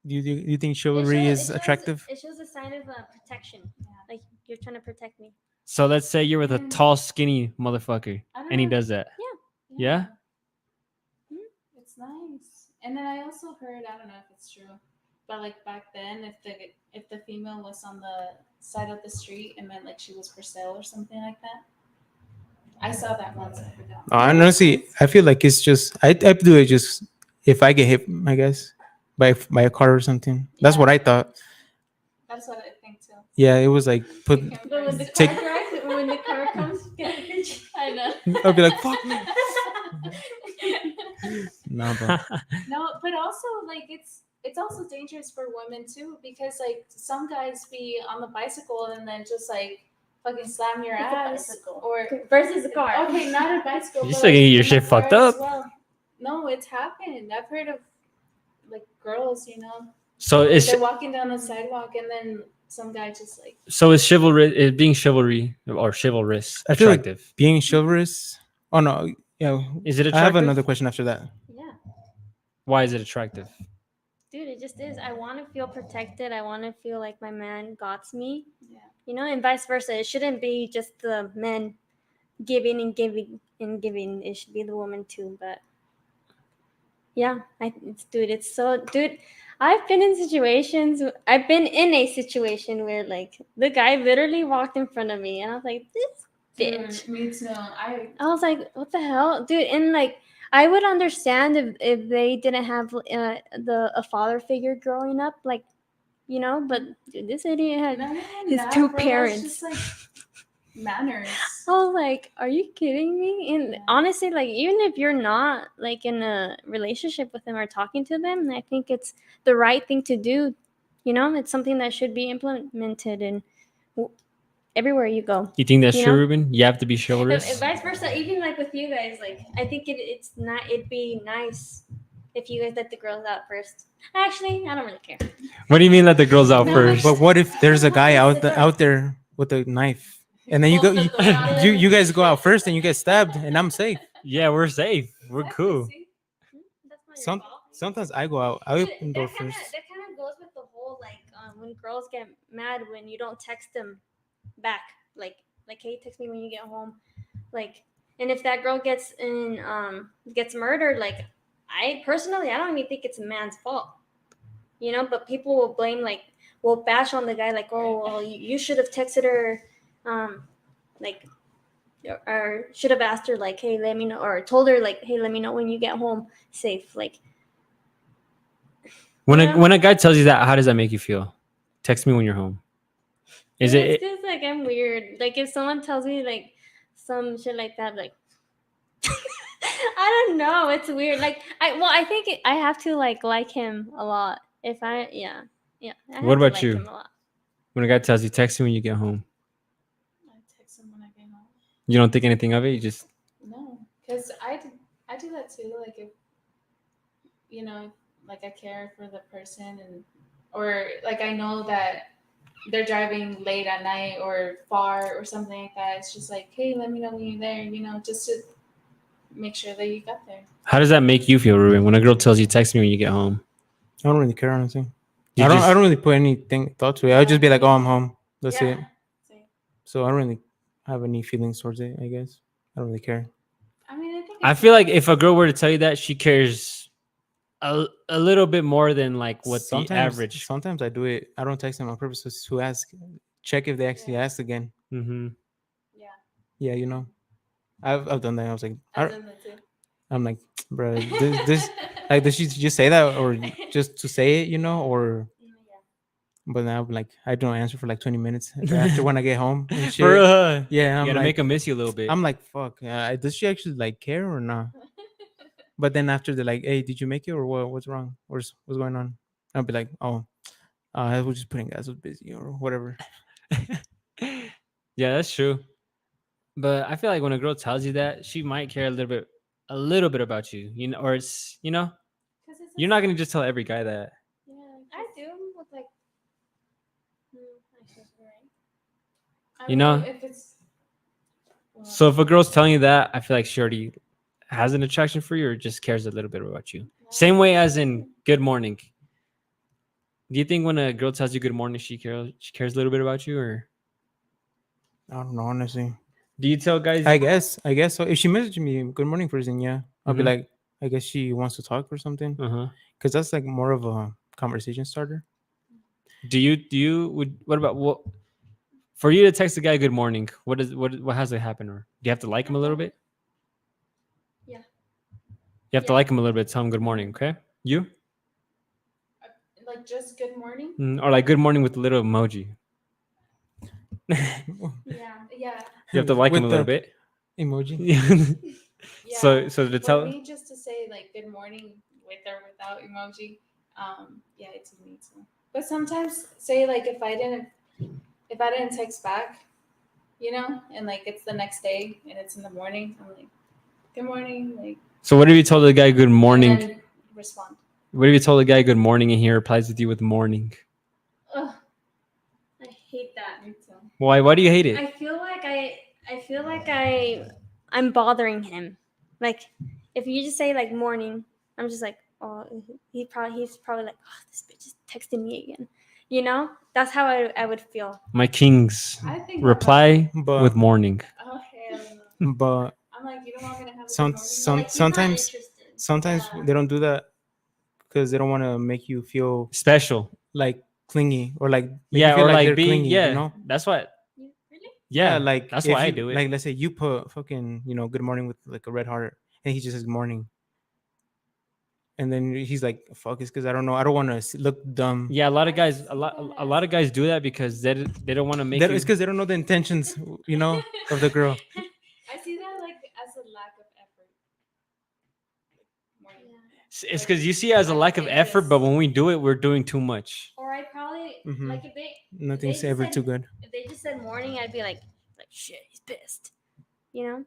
You think It chivalry shows- is it shows- attractive? It shows a sign of protection. Like you're trying to protect me. So let's say you're with a Mm. tall, skinny motherfucker I don't and he know. does that. Yeah? It's nice. And then I also heard, I don't know if it's true, but like back then, if the female was on the side of the street, it meant like she was for sale or something like that. I saw that once. I forgot. Honestly, I feel like it's just I do it just if I get hit, I guess, by a car or something. That's what I thought. That's what I think too. Yeah, it was like put. But when the car Take- drives, when the car comes, get a picture. I know. I'll be like, fuck me. Nah, bro. No, but also like it's also dangerous for women too because like some guys be on the bicycle and then just like fucking slam your It's a ass bicycle. or Versus a car. okay, not a bicycle. You but, still getting your in shit a fucked car as up. well. No, it's happened. I've heard of like girls, So it's they're walking down the sidewalk and then some guy just like is chivalry is being chivalry or chivalrous I feel like- attractive? Being chivalrous. Oh no, yeah. Is it I attractive? have another question after that. Yeah. Why is it attractive? Dude, it just is. I want to feel protected. I want to feel like my man got me. yeah. And vice versa. It shouldn't be just the men giving and giving and giving. It should be the woman too. But yeah, dude. I've been in situations. I've been in a situation where like the guy literally walked in front of me, and I was like, this bitch. Dude, me too. I I was like, what the hell, dude? And like, I would understand if they didn't have a father figure growing up, like, But dude, this idiot had. not even his that, two bro, that's parents. just like manners. I was like, are you kidding me? And Yeah. honestly, like, even if you're not like in a relationship with them or talking to them, I think it's the right thing to do. It's something that should be implemented in everywhere you go. You think that's You true, know? Ruben? You have to be And chivalrous. vice versa, even like with you guys, like I think it'd be nice if you guys let the girls out first. Actually, I don't really care. What do you mean let the girls out No, first? But what if there's a guy out there with a knife, and then you go, you guys go out first, and you get stabbed, and I'm safe. Yeah, we're safe. We're cool. That's not your Some fault. sometimes I go out. I Dude, open door that kind first. of goes with the whole like when girls get mad when you don't text them back, like hey, text me when you get home, like, and if that girl gets murdered, like I don't even think it's a man's fault, but people will blame will bash on the guy like, oh well, you should have texted her, like, or should have asked her like, hey, let me know, or told her like, hey, let me know when you get home safe, like. When a guy tells you that, how does that make you feel? Text me when you're home. Is It's it? just like I'm weird. Like if someone tells me like some shit like that, like I don't know. It's weird. Like I think I have to like him a lot. If I yeah. I have What to about like you? him a lot. When a guy tells you, text me when you get home. I text him when I get home. You don't think anything of it. You just No, because I do that too. Like if like I care for the person or like I know that they're driving late at night or far or something like that. It's just like, hey, let me know when you're there. Just to make sure that you got there. how does that make you feel, Ruben? When a girl tells you, text me when you get home. I don't really care, honestly. You I just- don't really put anything thought to it. I'll just be like, oh, I'm home. That's it. Same. So I don't really have any feelings towards it. I guess I don't really care. I mean, I think I feel like if a girl were to tell you that, she cares a little bit more than like what the average. Sometimes I do it. I don't text them on purpose to ask, check if they actually ask again. Mm-hmm. yeah. Yeah, you know, I've done that. I was like, I've done that too. I'm like, bro, this like, does she just say that or just to say it, you know, or? But now, like, I don't answer for like 20 minutes after when I get home and shit. For real. Yeah, You I'm gotta like, make them miss you a little bit. I'm like, fuck. Does she actually like care or not? But then after they're like, hey, did you make it or what? What's wrong? What's going on? I'll be like, oh, I was just putting gas. I was busy or whatever. Yeah, that's true. But I feel like when a girl tells you that, she might care a little bit about you. You know, or it's you're not gonna just tell every guy that. Yeah, I do with like. Actually, you're right. I You don't know? if it's. So if a girl's telling you that, I feel like she already has an attraction for you or just cares a little bit about you. Same way as in good morning. Do you think when a girl tells you good morning, she cares a little bit about you, or I don't know, honestly. do you tell guys? I guess so. If she messaged me good morning first, then yeah, I'll be Mhm. like, I guess she wants to talk or something. Uh-huh. Because that's like more of a conversation starter. Do you what about what for you to text a guy good morning? What has to happen, or do you have to like him a little bit? Yeah. You have to Yeah. like him a little bit. Tell him good morning, okay? You Like just good morning. Or like good morning with a little emoji. Yeah. Yeah. You have to like him With a little the bit. emoji. Yeah. So to For tell me, just to say like good morning with or without emoji, yeah, it's me too. But sometimes, say like if I didn't text back, and like it's the next day and it's in the morning, I'm like, good morning, like, So what if you told the guy good morning? and then respond. What if you told the guy good morning and he replies with you with morning? Ugh, I hate that. Me too. Why do you hate it? I feel like I'm bothering him. Like if you just say like morning, I'm just like, oh, he's probably like, oh, this bitch is texting me again. You know, that's how I would feel. My kings I think reply But with morning. Oh hell no. but I'm like, you don't want me to have a good some morning? some Like, he's not sometimes interested. sometimes Yeah. they don't do that because they don't want to make you feel Special. like clingy or like make Yeah, you feel or like like they're be clingy. yeah. You know. That's what. Really? Yeah, like that's if why I you- do it. Like let's say you put fucking good morning with like a red heart and he just says morning. And then he's like, "Fuck, it's because I don't know. I don't want to look dumb." Yeah, a lot of guys, a lot of guys do that because they don't want to make you. It's because they don't know the intentions, of the girl. I see that like as a lack of effort. Morning. It's because you see it as a lack of effort, but when we do it, we're doing too much. Or I probably Mhm. like if they Nothing's They ever said- too good. if they just said morning, I'd be like shit, he's pissed. You know?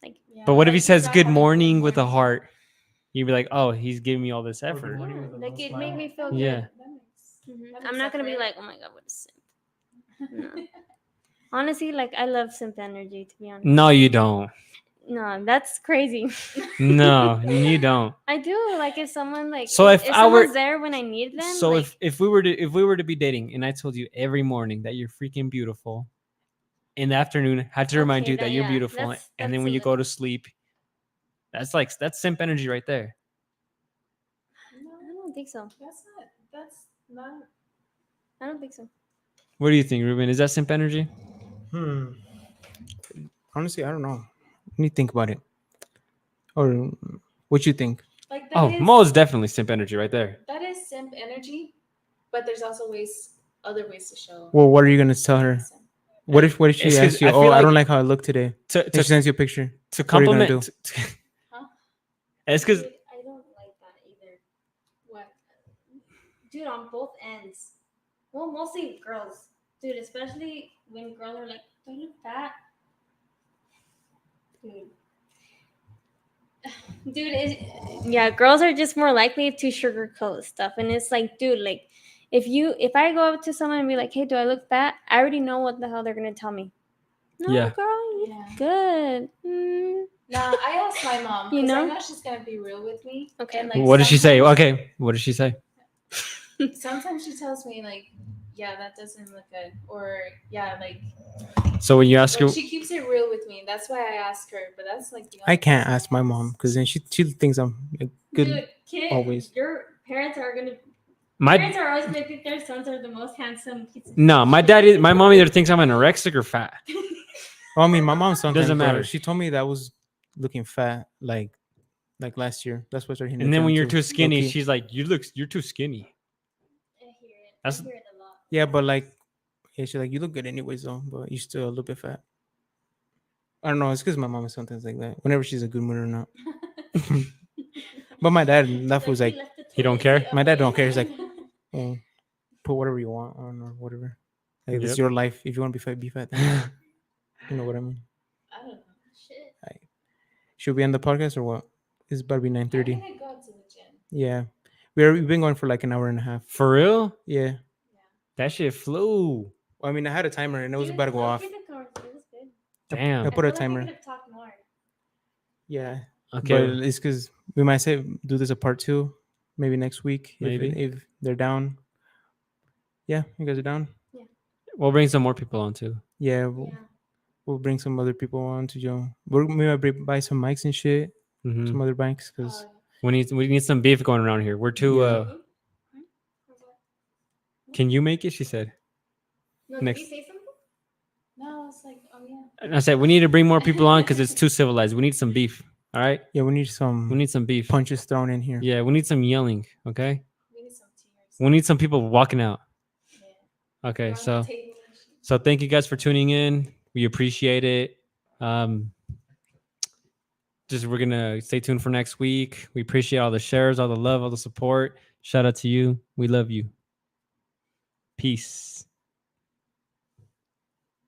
Like Yeah, But what if like he he's says not good having morning with a morning. heart? You'd be like, oh, he's giving me all this Or good effort. morning with a like little it smile. make me feel Yeah. good. That I'm makes not gonna be effort. like, oh my god, what a simp. No. Honestly, like I love simp energy, to be honest. No, you don't. No, that's crazy. No, you don't. I do. Like if someone like So if I were- someone's there when I need them, So like, if we were to be dating and I told you every morning that you're freaking beautiful, in the afternoon had to remind Okay, you that then you're yeah, beautiful, that's- and then that's when a you go little- to sleep, that's simp energy right there. No, I don't think so. That's not. I don't think so. What do you think, Ruben? Is that simp energy? Honestly, I don't know. Let me think about it. Or what you think? Like Oh, most definitely simp energy right there. that is simp energy, but there's also other ways to show. Well, what are you gonna tell her? simp. What if she It's 'cause asks you, I feel "Oh, I like- don't like how I look today," To and she sends you a picture? to What are you gonna compliment. Huh? It's because Dude, I don't like that either. What? Dude, on both ends. Well, mostly girls. Dude, especially when girls are like, do I look fat? Dude. Yeah, girls are just more likely to sugarcoat stuff. And it's like, dude, like, if I go up to someone and be like, hey, do I look fat? I already know what the hell they're going to tell me. No, Yeah. girl, you Yeah. look good. Nah, I asked my mom You because I know? know she's gonna be real with me. Okay. And, like, what did she say? sometimes- Okay, what did she say? Sometimes she tells me like, yeah, that doesn't look good, or yeah, like So when you ask her, she keeps it real with me. That's why I ask her. But that's like the I only can't person ask my mom because then she thinks I'm like, good. Dude, kid, always. your parents are my are always going to think their sons are the most handsome kids. no, my mom either thinks I'm anorexic or fat. Well, I mean, my mom sometimes. Doesn't but matter. She told me that I was looking fat, like last year. That's why I started hitting. And the then when gym you're too, too skinny, low-key. she's like, you're too skinny. I hear it. That's- I hear it a lot. Yeah, but like, yeah, she's like, you look good anyways, though, but you're still a little bit fat. I don't know. It's because my mom is sometimes like that. Whenever she's in a good mood or not. But my dad, that was like, He don't care? My dad don't care. He's like, oh, put whatever you want on or whatever. Like, Yep. it's your life. If you want to be fat. Then you know what I mean. I don't know. Shit. Should we end the podcast or what? It's about to be I'm 9:30. gonna go to the gym. Yeah, we've been going for like an hour and a half. For real? Yeah. That shit flew. Well, I mean, I had a timer and it was about to go off. It was good. Damn. I put a I feel like timer. we could have talked more. Yeah. Okay. But it's because we might say do this a part 2, maybe next week. Maybe. If they're down. Yeah, you guys are down. We'll bring some more people on too. Yeah, Yeah. we'll bring some other people on to Joe. We might buy some mics and shit, Mhm. some other mics, because We need some beef going around here. We're too. Yeah. Can you make it? She said. No, Next. did you say something? No, it's like, oh yeah. And I said we need to bring more people on because it's too civilized. We need some beef. All right. yeah, we need We some need some beef. punches thrown in here. Yeah, we need some yelling. Okay. We need some tears. We need some people walking out. Yeah. Okay. Around So. the table and shit. So thank you guys for tuning in. We appreciate it. Just we're gonna stay tuned for next week. We appreciate all the shares, all the love, all the support. Shout out to you. We love you. Peace.